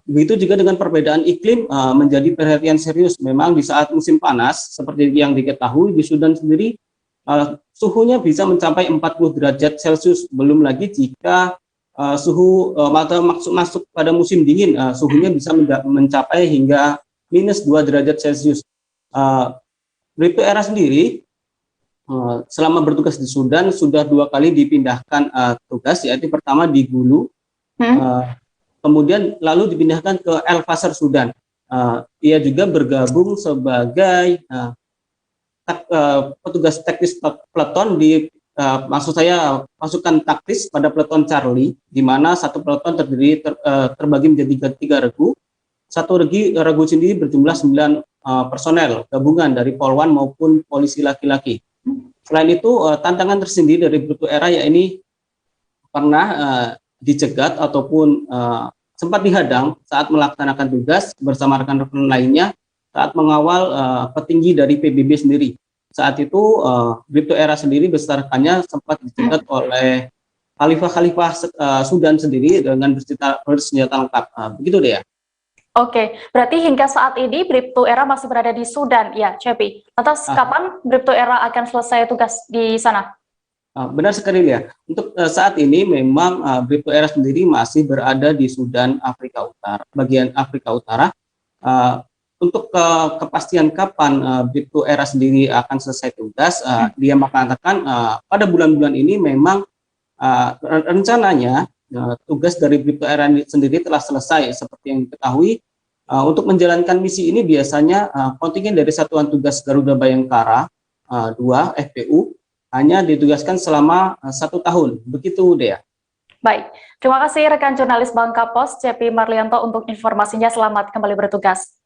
Begitu juga dengan perbedaan iklim menjadi perhatian serius. Memang di saat musim panas, seperti yang diketahui di Sudan sendiri, suhunya bisa mencapai 40 derajat Celcius. Belum lagi jika suhu masuk pada musim dingin, suhunya bisa mencapai hingga minus 2 derajat Celcius. Bribtu Era sendiri selama bertugas di Sudan sudah 2 kali dipindahkan tugas, yaitu pertama di Gulu, kemudian lalu dipindahkan ke El Fasher, Sudan. Ia juga bergabung sebagai petugas teknis peleton di pasukan taktis pada peleton Charlie, di mana satu peleton terbagi menjadi 3 regu. Satu regu sendiri berjumlah 9 personel gabungan dari polwan maupun polisi laki-laki. Selain itu, tantangan tersendiri dari Bribtu Era yakni pernah dicegat ataupun sempat dihadang saat melaksanakan tugas bersama rekan-rekan lainnya saat mengawal petinggi dari PBB sendiri. saat itu Bribtu Era sendiri besertanya sempat dicegat oleh Khalifah Sudan sendiri dengan bersenjata lengkap. Begitu deh ya. Oke, berarti hingga saat ini Bribtu Era masih berada di Sudan, ya, Cepi. Lantas kapan Bribtu Era akan selesai tugas di sana? Benar sekali ya. Untuk saat ini memang Bribtu Era sendiri masih berada di Sudan, Afrika Utara, bagian Afrika Utara. Untuk kepastian kapan Bribtu Era sendiri akan selesai tugas, dia mengatakan pada bulan-bulan ini memang rencananya tugas dari Bribtu Era sendiri telah selesai. Seperti yang diketahui, untuk menjalankan misi ini biasanya kontingen dari Satuan Tugas Garuda Bayangkara 2 FPU hanya ditugaskan selama 1 tahun. Begitu Dea. Baik, terima kasih rekan jurnalis Bangka Pos Cepi Marlianto untuk informasinya. Selamat kembali bertugas.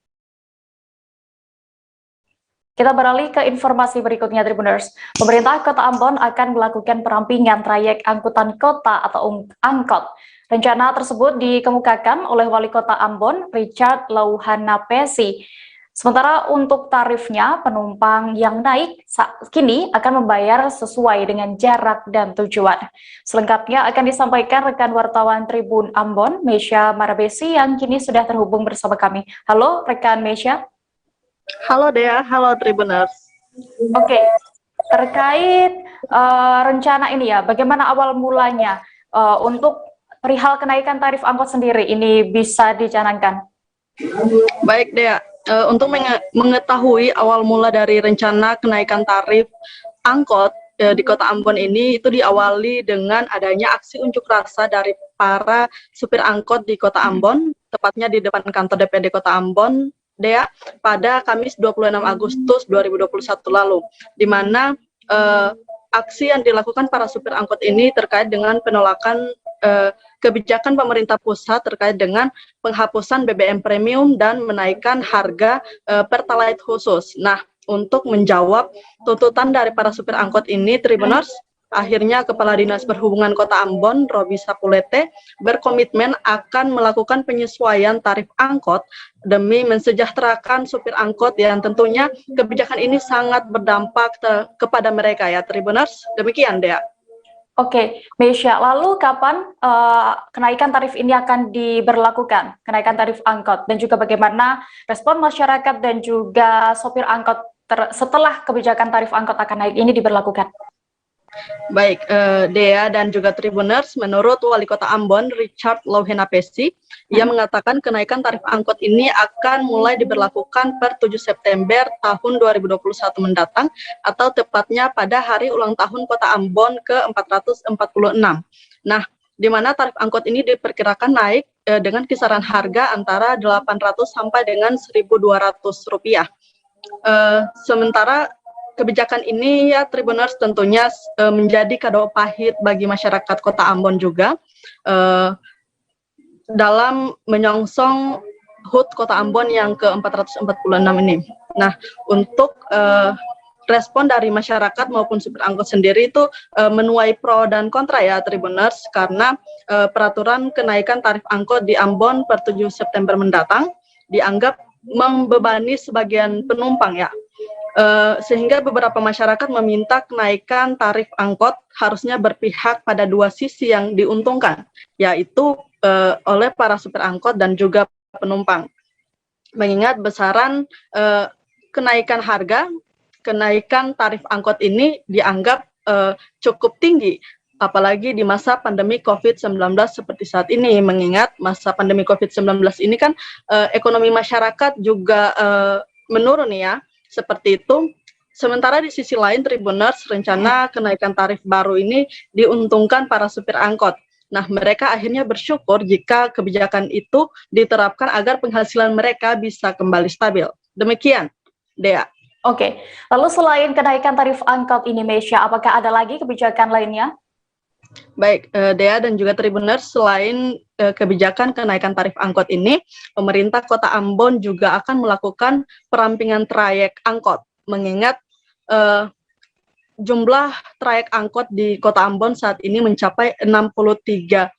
Kita beralih ke informasi berikutnya, Tribuners. Pemerintah Kota Ambon akan melakukan perampingan trayek angkutan kota atau angkot. Rencana tersebut dikemukakan oleh Wali Kota Ambon, Richard Lauhanapesi. Sementara untuk tarifnya, penumpang yang naik kini akan membayar sesuai dengan jarak dan tujuan. Selengkapnya akan disampaikan rekan wartawan Tribun Ambon, Mesya Marabesi, yang kini sudah terhubung bersama kami. Halo, rekan Mesya. Halo Dea, halo Tribuners. Oke, terkait rencana ini ya, bagaimana awal mulanya untuk perihal kenaikan tarif angkot sendiri ini bisa dicanangkan? Baik Dea, untuk mengetahui awal mula dari rencana kenaikan tarif angkot di Kota Ambon ini, itu diawali dengan adanya aksi unjuk rasa dari para supir angkot di Kota Ambon, tepatnya di depan kantor DPD Kota Ambon, Dea, pada Kamis 26 Agustus 2021 lalu, di mana aksi yang dilakukan para supir angkot ini terkait dengan penolakan kebijakan pemerintah pusat terkait dengan penghapusan BBM premium dan menaikkan harga Pertalite khusus. Nah, untuk menjawab tuntutan dari para supir angkot ini, Tribuners, akhirnya Kepala Dinas Perhubungan Kota Ambon, Robi Sapulete, berkomitmen akan melakukan penyesuaian tarif angkot demi mensejahterakan supir angkot, yang tentunya kebijakan ini sangat berdampak kepada mereka ya, Tribuners. Demikian, Dea. Oke, Mesya, lalu kapan kenaikan tarif ini akan diberlakukan, kenaikan tarif angkot, dan juga bagaimana respon masyarakat dan juga sopir angkot setelah kebijakan tarif angkot akan naik ini diberlakukan? Baik, Dea dan juga Tribuners, menurut Wali Kota Ambon, Richard Lauhanapesi, ia mengatakan kenaikan tarif angkot ini akan mulai diberlakukan per 7 September tahun 2021 mendatang, atau tepatnya pada hari ulang tahun Kota Ambon ke-446. Nah, di mana tarif angkot ini diperkirakan naik dengan kisaran harga antara 800 sampai dengan 1.200 rupiah. Sementara kebijakan ini ya Tribuners tentunya menjadi kado pahit bagi masyarakat Kota Ambon juga dalam menyongsong HUT Kota Ambon yang ke-446 ini. Nah, untuk respon dari masyarakat maupun supir angkot sendiri itu menuai pro dan kontra ya Tribuners, karena peraturan kenaikan tarif angkot di Ambon per 7 September mendatang dianggap membebani sebagian penumpang ya. Sehingga beberapa masyarakat meminta kenaikan tarif angkot harusnya berpihak pada dua sisi yang diuntungkan, yaitu oleh para supir angkot dan juga penumpang. Mengingat besaran kenaikan harga, kenaikan tarif angkot ini dianggap cukup tinggi, apalagi di masa pandemi COVID-19 seperti saat ini, mengingat masa pandemi COVID-19 ini kan ekonomi masyarakat juga menurun ya. Seperti itu. Sementara di sisi lain, Tribuners, rencana kenaikan tarif baru ini diuntungkan para supir angkot. Nah, mereka akhirnya bersyukur jika kebijakan itu diterapkan agar penghasilan mereka bisa kembali stabil. Demikian, Dea. Oke, lalu selain kenaikan tarif angkot ini, Mesya, apakah ada lagi kebijakan lainnya? Baik, Dea dan juga Tribuners, selain kebijakan kenaikan tarif angkot ini, pemerintah Kota Ambon juga akan melakukan perampingan trayek angkot, mengingat jumlah trayek angkot di Kota Ambon saat ini mencapai 63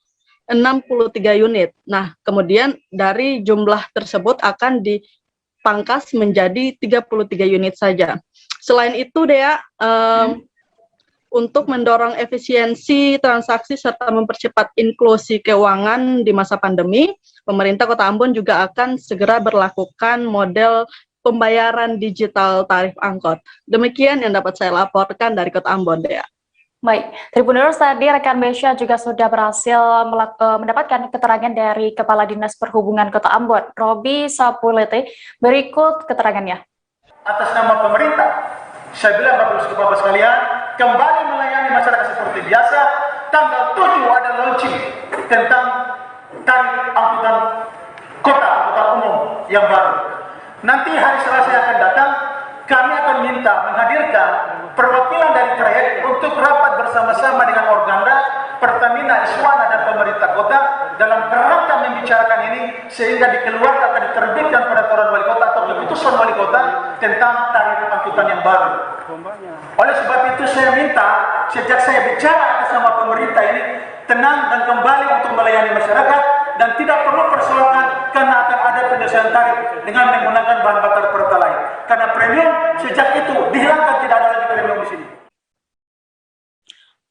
unit. Nah, kemudian dari jumlah tersebut akan dipangkas menjadi 33 unit saja. Selain itu, Dea, untuk mendorong efisiensi transaksi serta mempercepat inklusi keuangan di masa pandemi, pemerintah Kota Ambon juga akan segera berlakukan model pembayaran digital tarif angkot. Demikian yang dapat saya laporkan dari Kota Ambon, Dea. Baik, Tribuners, tadi rekan Mesya juga sudah berhasil mendapatkan keterangan dari Kepala Dinas Perhubungan Kota Ambon, Robi Sapulete. Berikut keterangannya. Atas nama pemerintah, saya bilang Bapak-Bapak sekalian, kembali melayani masyarakat seperti biasa. Tanggal 7 ada launching tentang tarif angkutan kota, angkutan umum yang baru. Nanti hari Selasa yang akan datang, kami akan minta menghadirkan perwakilan dari trayek untuk rapat bersama-sama dengan Organda, Pertamina, Iswana, dan pemerintah kota dalam kerangka membicarakan ini sehingga dikeluarkan akan diterbitkan peraturan wali kota atau keputusan wali kota tentang tarif angkutan yang baru. Oleh sebab itu saya minta sejak saya bicara atas nama pemerintah ini tenang dan kembali untuk melayani masyarakat dan tidak perlu persoalkan karena akan ada penyelesaian tarif dengan menggunakan bahan bakar pertalite. Karena premium sejak itu dihilangkan, tidak ada lagi premium di sini.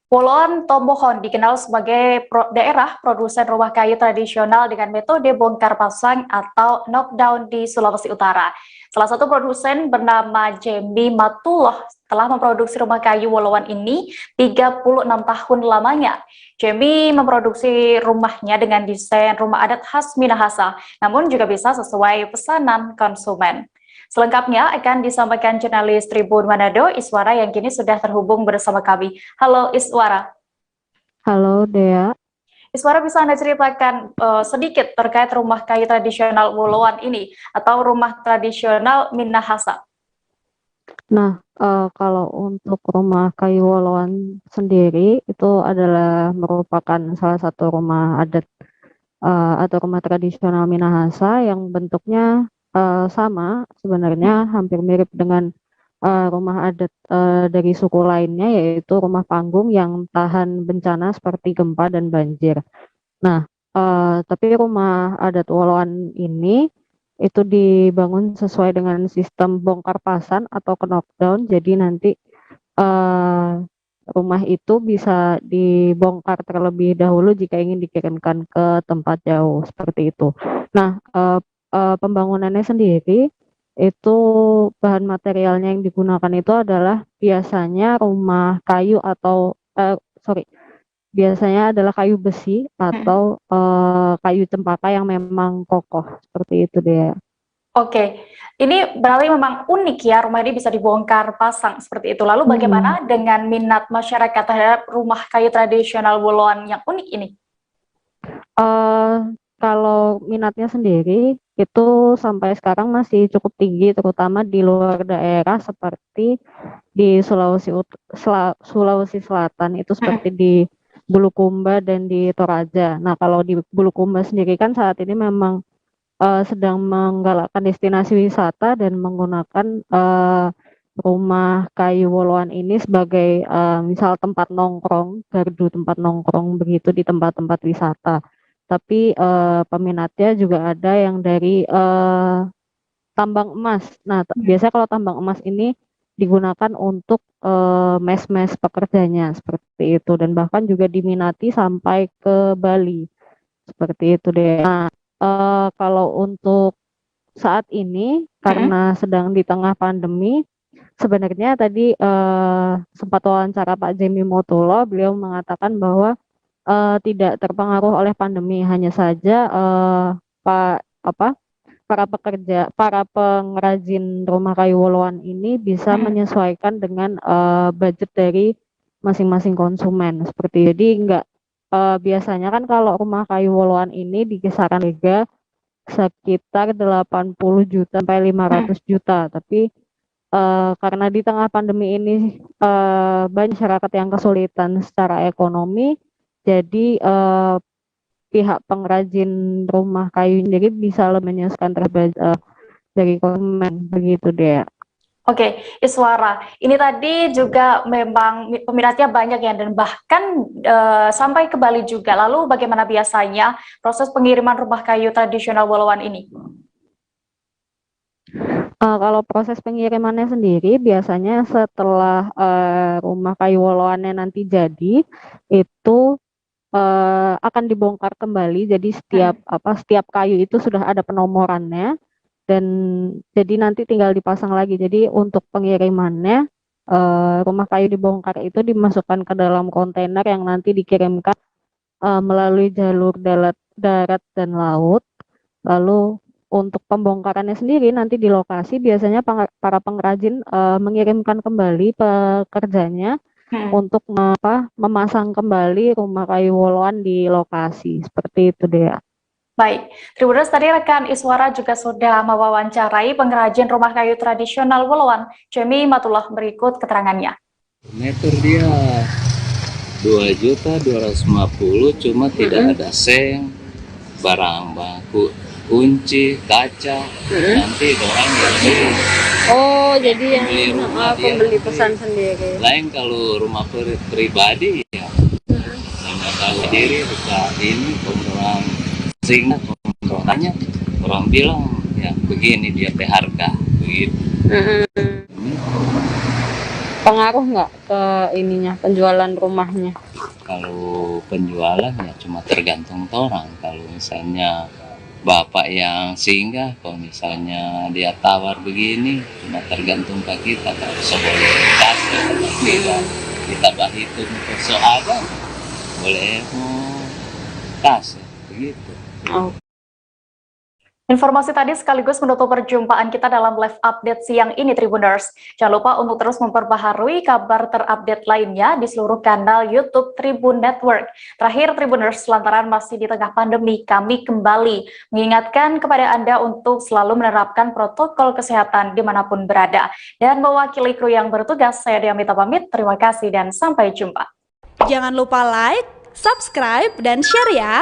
Pulauan Tombohon dikenal sebagai daerah produsen rumah kayu tradisional dengan metode bongkar pasang atau knockdown di Sulawesi Utara. Salah satu produsen bernama Jembi Matullah telah memproduksi rumah kayu Woloan ini 36 tahun lamanya. Jembi memproduksi rumahnya dengan desain rumah adat khas Minahasa, namun juga bisa sesuai pesanan konsumen. Selengkapnya akan disampaikan jurnalis Tribun Manado, Iswara, yang kini sudah terhubung bersama kami. Halo Iswara. Halo Dea. Iswara, bisa Anda ceritakan sedikit terkait rumah kayu tradisional Woloan ini atau rumah tradisional Minahasa? Nah, kalau untuk rumah kayu Woloan sendiri itu adalah merupakan salah satu rumah adat atau rumah tradisional Minahasa yang bentuknya sama, sebenarnya hampir mirip dengan rumah adat dari suku lainnya, yaitu rumah panggung yang tahan bencana seperti gempa dan banjir. Nah, tapi rumah adat Woloan ini itu dibangun sesuai dengan sistem bongkar pasang atau knockdown. Jadi nanti rumah itu bisa dibongkar terlebih dahulu jika ingin dikirimkan ke tempat jauh, seperti itu. Nah, pembangunannya sendiri itu bahan materialnya yang digunakan itu adalah biasanya rumah kayu atau biasanya adalah kayu besi atau kayu cempaka yang memang kokoh, seperti itu dia. Oke, ini berarti memang unik ya, rumah ini bisa dibongkar pasang seperti itu. Lalu bagaimana dengan minat masyarakat terhadap rumah kayu tradisional Woloan yang unik ini? Kalau minatnya sendiri itu sampai sekarang masih cukup tinggi, terutama di luar daerah seperti di Sulawesi Selatan, itu seperti di Bulukumba dan di Toraja. Nah, kalau di Bulukumba sendiri kan saat ini memang sedang menggalakkan destinasi wisata dan menggunakan rumah kayu Woloan ini sebagai misal tempat nongkrong, gardu tempat nongkrong begitu di tempat-tempat wisata. Tapi peminatnya juga ada yang dari tambang emas. Nah, biasanya kalau tambang emas ini digunakan untuk mes-mes pekerjanya, seperti itu, dan bahkan juga diminati sampai ke Bali, seperti itu deh. Nah, kalau untuk saat ini karena sedang di tengah pandemi, sebenarnya tadi sempat wawancara Pak Jembi Matullah, beliau mengatakan bahwa tidak terpengaruh oleh pandemi, hanya saja para pengrajin rumah kayu Woloan ini bisa menyesuaikan dengan budget dari masing-masing konsumen, seperti jadi enggak biasanya kan kalau rumah kayu Woloan ini di kisaran harga sekitar 80 juta sampai 500 juta, tapi karena di tengah pandemi ini banyak masyarakat yang kesulitan secara ekonomi, jadi pihak pengrajin rumah kayu sendiri bisa menyesuaikan dari konsumen, begitu deh. Oke, Iswara, ini tadi juga memang peminatnya banyak ya, dan bahkan sampai ke Bali juga. Lalu bagaimana biasanya proses pengiriman rumah kayu tradisional Woloan ini? Kalau proses pengirimannya sendiri biasanya setelah rumah kayu woloannya nanti jadi, itu akan dibongkar kembali. Jadi setiap kayu itu sudah ada penomorannya dan jadi nanti tinggal dipasang lagi. Jadi untuk pengirimannya rumah kayu dibongkar itu dimasukkan ke dalam kontainer yang nanti dikirimkan melalui jalur darat dan laut. Lalu untuk pembongkarannya sendiri nanti di lokasi biasanya para pengrajin mengirimkan kembali pekerjanya untuk memasang kembali rumah kayu woloan di lokasi. Seperti itu deh ya. Baik, Tribuners, tadi rekan Iswara juga sudah mewawancarai pengrajin rumah kayu tradisional Woloan, Cemi Matullah, berikut keterangannya. Meter dia 2.250.000, cuma tidak ada seng, barang bangku, kunci, kaca, nanti orang yang beli. Oh, jadi yang pembeli pesan sendiri. Lain kalau rumah pribadi ya, hanya tahu diri dekat ini orang sehingga tanya orang bilang ya begini dia harga begitu. Pengaruh nggak ke ininya penjualan rumahnya? Kalau penjualan ya cuma tergantung orang. Kalau misalnya bapak yang singgah, kalau misalnya dia tawar begini cuma tergantung ke kita. Kalau boleh kasih kita hitung persoalan boleh mau kasih begitu. Informasi tadi sekaligus menutup perjumpaan kita dalam live update siang ini, Tribuners. Jangan lupa untuk terus memperbaharui kabar terupdate lainnya di seluruh kanal YouTube Tribun Network. Terakhir, Tribuners, lantaran masih di tengah pandemi, kami kembali mengingatkan kepada Anda untuk selalu menerapkan protokol kesehatan dimanapun berada. Dan mewakili kru yang bertugas, saya Diamita pamit. Terima kasih dan sampai jumpa. Jangan lupa like, subscribe, dan share ya!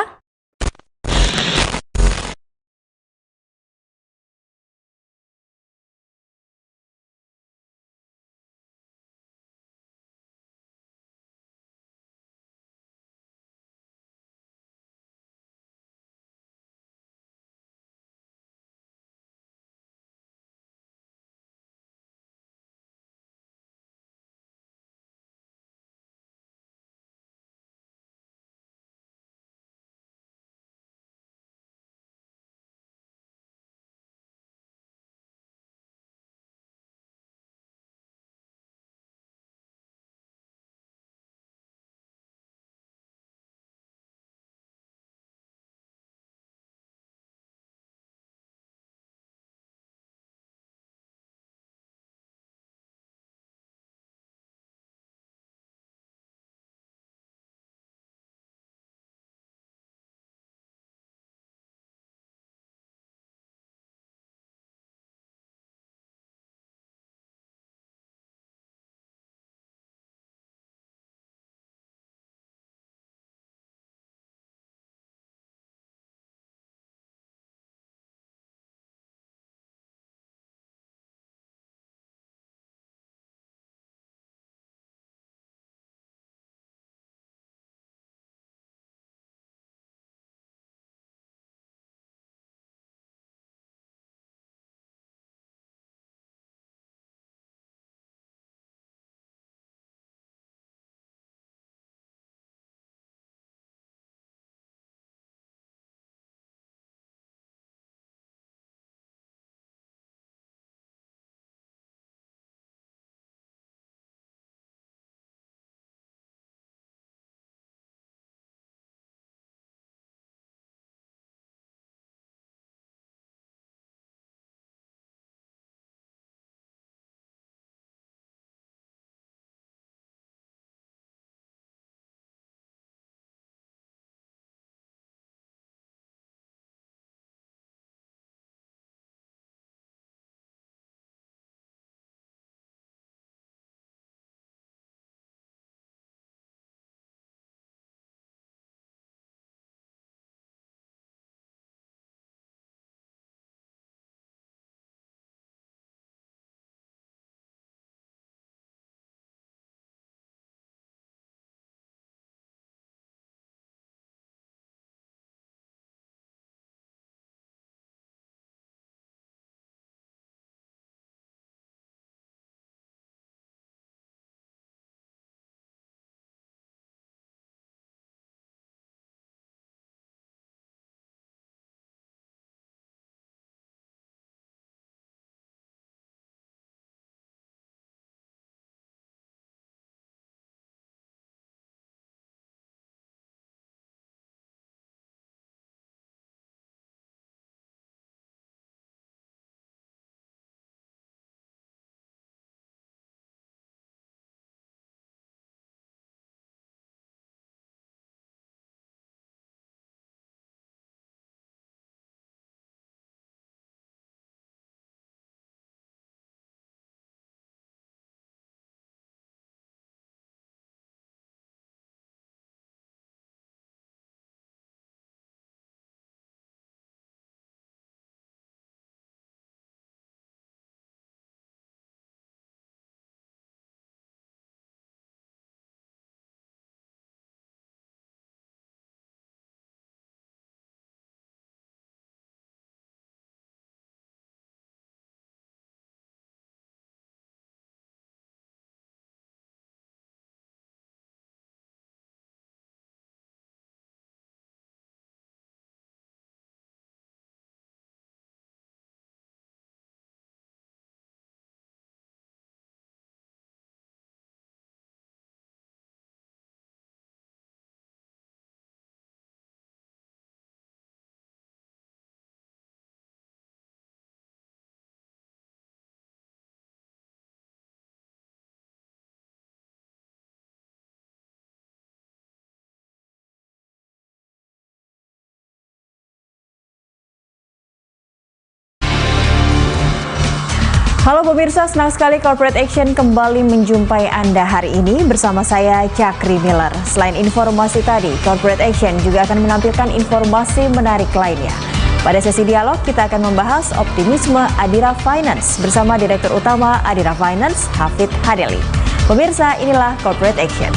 Halo pemirsa, senang sekali Corporate Action kembali menjumpai Anda hari ini bersama saya Cakri Miller. Selain informasi tadi, Corporate Action juga akan menampilkan informasi menarik lainnya. Pada sesi dialog, kita akan membahas optimisme Adira Finance bersama Direktur Utama Adira Finance, Hafid Hadeli. Pemirsa, inilah Corporate Action.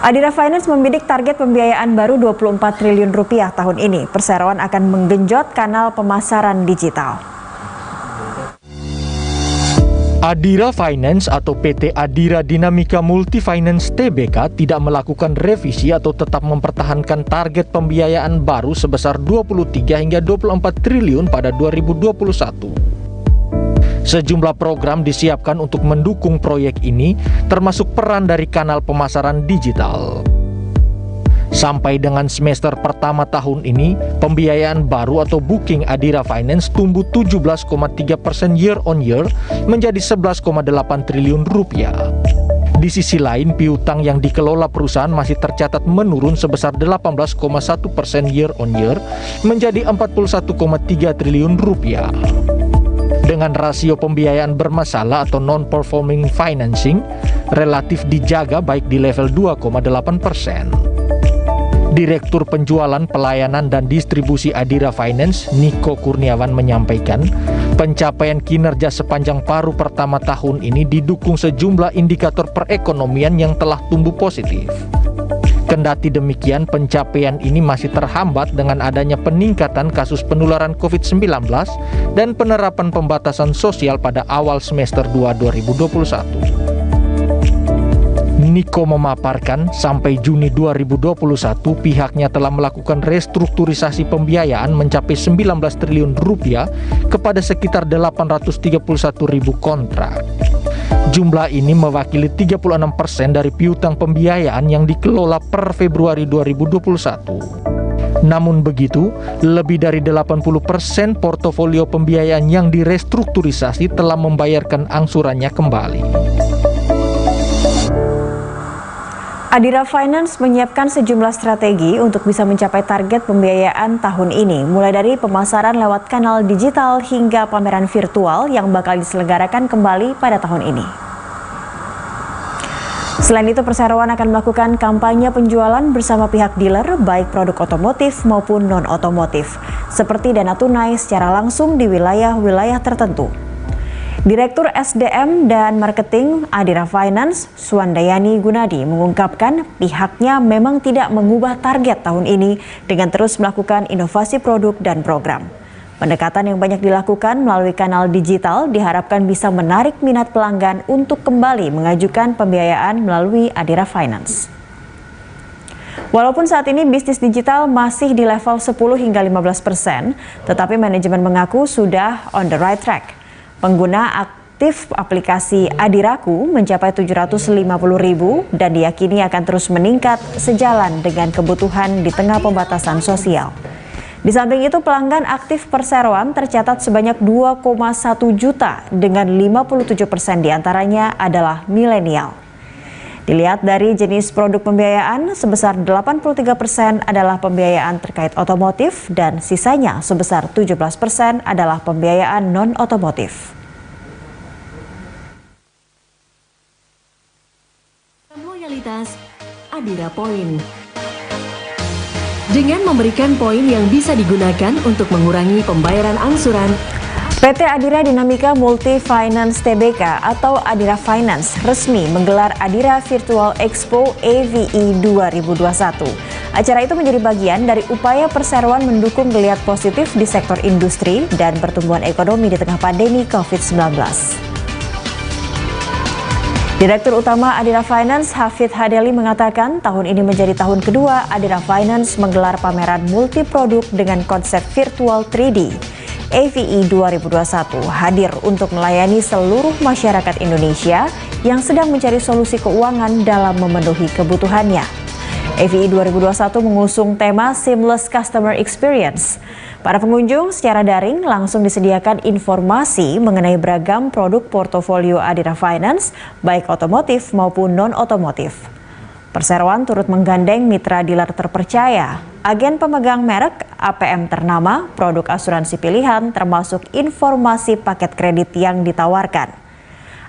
Adira Finance membidik target pembiayaan baru 24 triliun rupiah tahun ini. Perseroan akan menggenjot kanal pemasaran digital. Adira Finance atau PT Adira Dinamika Multifinance Tbk tidak melakukan revisi atau tetap mempertahankan target pembiayaan baru sebesar 23 hingga 24 triliun pada 2021. Sejumlah program disiapkan untuk mendukung proyek ini, termasuk peran dari kanal pemasaran digital. Sampai dengan semester pertama tahun ini, pembiayaan baru atau booking Adira Finance tumbuh 17,3% year on year menjadi 11,8 triliun rupiah. Di sisi lain, piutang yang dikelola perusahaan masih tercatat menurun sebesar 18,1% year on year menjadi 41,3 triliun rupiah. Dengan rasio pembiayaan bermasalah atau non-performing financing relatif dijaga baik di level 2,8%. Direktur Penjualan, Pelayanan, dan Distribusi Adira Finance, Niko Kurniawan menyampaikan, pencapaian kinerja sepanjang paruh pertama tahun ini didukung sejumlah indikator perekonomian yang telah tumbuh positif. Kendati demikian, pencapaian ini masih terhambat dengan adanya peningkatan kasus penularan COVID-19 dan penerapan pembatasan sosial pada awal semester 2 2021. Niko memaparkan, sampai Juni 2021 pihaknya telah melakukan restrukturisasi pembiayaan mencapai 19 triliun rupiah kepada sekitar 831 ribu kontrak. Jumlah ini mewakili 36% dari piutang pembiayaan yang dikelola per Februari 2021. Namun begitu, lebih dari 80% portofolio pembiayaan yang direstrukturisasi telah membayarkan angsurannya kembali. Adira Finance menyiapkan sejumlah strategi untuk bisa mencapai target pembiayaan tahun ini, mulai dari pemasaran lewat kanal digital hingga pameran virtual yang bakal diselenggarakan kembali pada tahun ini. Selain itu, perseroan akan melakukan kampanye penjualan bersama pihak dealer, baik produk otomotif maupun non-otomotif, seperti dana tunai secara langsung di wilayah-wilayah tertentu. Direktur SDM dan Marketing Adira Finance, Suandayani Gunadi, mengungkapkan pihaknya memang tidak mengubah target tahun ini dengan terus melakukan inovasi produk dan program. Pendekatan yang banyak dilakukan melalui kanal digital diharapkan bisa menarik minat pelanggan untuk kembali mengajukan pembiayaan melalui Adira Finance. Walaupun saat ini bisnis digital masih di level 10 hingga 15%, tetapi manajemen mengaku sudah on the right track. Pengguna aktif aplikasi Adiraku mencapai 750.000 dan diyakini akan terus meningkat sejalan dengan kebutuhan di tengah pembatasan sosial. Di samping itu, pelanggan aktif perseroan tercatat sebanyak 2,1 juta dengan 57% diantaranya adalah milenial. Dilihat dari jenis produk pembiayaan, sebesar 83% adalah pembiayaan terkait otomotif dan sisanya sebesar 17% adalah pembiayaan non-otomotif. Loyalitas Adira Point. Dengan memberikan poin yang bisa digunakan untuk mengurangi pembayaran angsuran, PT Adira Dinamika Multifinance Tbk atau Adira Finance resmi menggelar Adira Virtual Expo AVE 2021. Acara itu menjadi bagian dari upaya perseroan mendukung geliat positif di sektor industri dan pertumbuhan ekonomi di tengah pandemi COVID-19. Direktur Utama Adira Finance, Hafid Hadeli, mengatakan tahun ini menjadi tahun kedua Adira Finance menggelar pameran multiproduk dengan konsep virtual 3D. AVE 2021 hadir untuk melayani seluruh masyarakat Indonesia yang sedang mencari solusi keuangan dalam memenuhi kebutuhannya. AVE 2021 mengusung tema Seamless Customer Experience. Para pengunjung secara daring langsung disediakan informasi mengenai beragam produk portofolio Adira Finance, baik otomotif maupun non-otomotif. Perseroan turut menggandeng mitra dealer terpercaya, agen pemegang merek, APM ternama, produk asuransi pilihan, termasuk informasi paket kredit yang ditawarkan.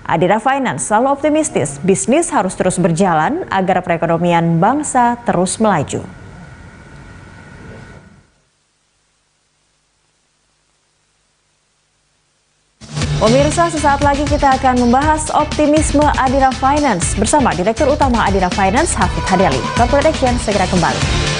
Adira Finance selalu optimistis bisnis harus terus berjalan agar perekonomian bangsa terus melaju. Pemirsa, sesaat lagi kita akan membahas optimisme Adira Finance bersama Direktur Utama Adira Finance, Hafid Hadeli. Corporate Action segera kembali.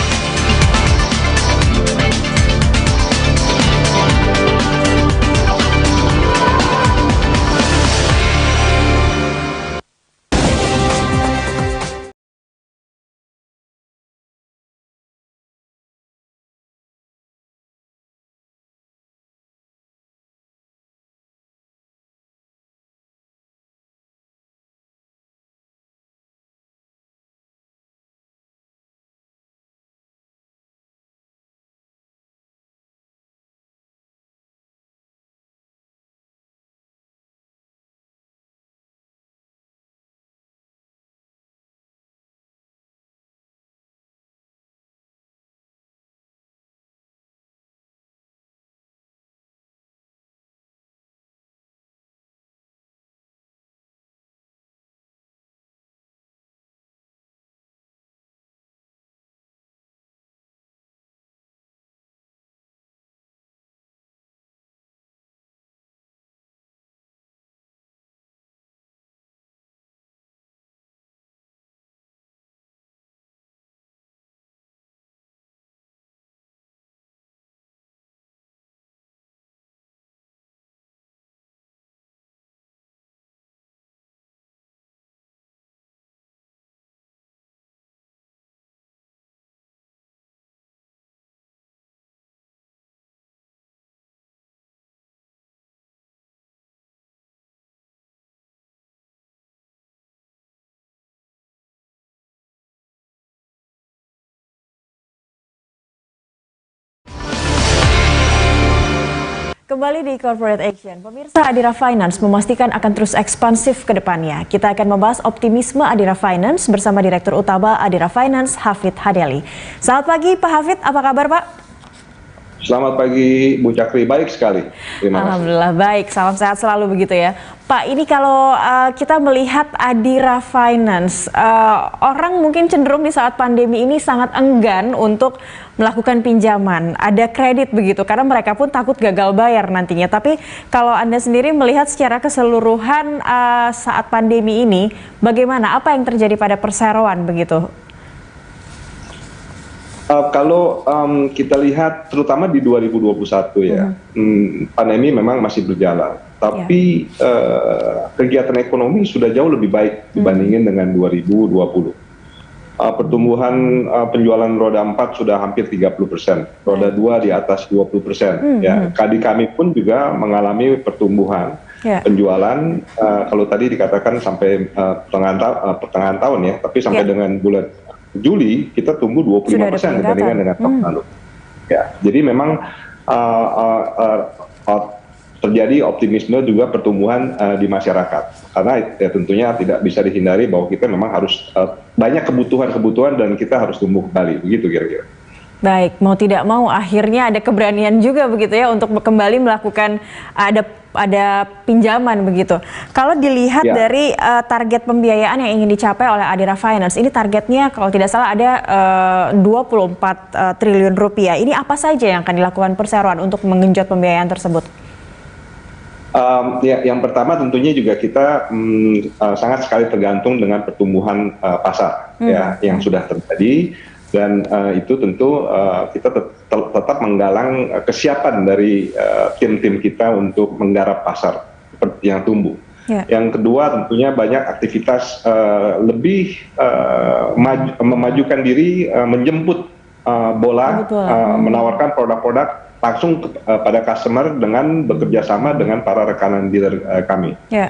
Kembali di Corporate Action, pemirsa, Adira Finance memastikan akan terus ekspansif ke depannya. Kita akan membahas optimisme Adira Finance bersama Direktur Utama Adira Finance, Hafid Hadeli. Selamat pagi Pak Hafid, apa kabar Pak? Selamat pagi Bu Cakri, baik sekali. Terima kasih. Alhamdulillah baik, salam sehat selalu begitu ya. Pak, ini kalau kita melihat Adira Finance, orang mungkin cenderung di saat pandemi ini sangat enggan untuk melakukan pinjaman, ada kredit begitu, karena mereka pun takut gagal bayar nantinya. Tapi kalau Anda sendiri melihat secara keseluruhan saat pandemi ini, bagaimana, apa yang terjadi pada perseroan begitu? Kalau kita lihat terutama di 2021 ya, pandemi memang masih berjalan, tapi kegiatan ekonomi sudah jauh lebih baik dibandingin dengan 2020. Pertumbuhan penjualan roda 4 sudah hampir 30%, roda 2 di atas 20%. Ya, kami pun juga mengalami pertumbuhan penjualan. Kalau tadi dikatakan sampai pertengahan tahun ya, tapi sampai dengan bulan Juli kita tumbuh 25% dibandingkan dengan tahun lalu. Ya, jadi memang terjadi optimisme juga pertumbuhan di masyarakat, karena ya tentunya tidak bisa dihindari bahwa kita memang harus banyak kebutuhan dan kita harus tumbuh kembali, begitu kira-kira. Baik, mau tidak mau akhirnya ada keberanian juga begitu ya untuk kembali melakukan ada pinjaman begitu. Kalau dilihat dari target pembiayaan yang ingin dicapai oleh Adira Finance, ini targetnya kalau tidak salah ada 24 triliun rupiah. Ini apa saja yang akan dilakukan perseroan untuk mengenjot pembiayaan tersebut? Yang pertama tentunya juga kita sangat sekali tergantung dengan pertumbuhan pasar ya yang sudah terjadi, dan itu tentu kita tetap menggalang kesiapan dari tim-tim kita untuk menggarap pasar yang tumbuh. Yang kedua tentunya banyak aktivitas lebih memajukan diri, menjemput bola, menawarkan produk-produk langsung pada customer dengan bekerja sama dengan para rekanan dealer kami.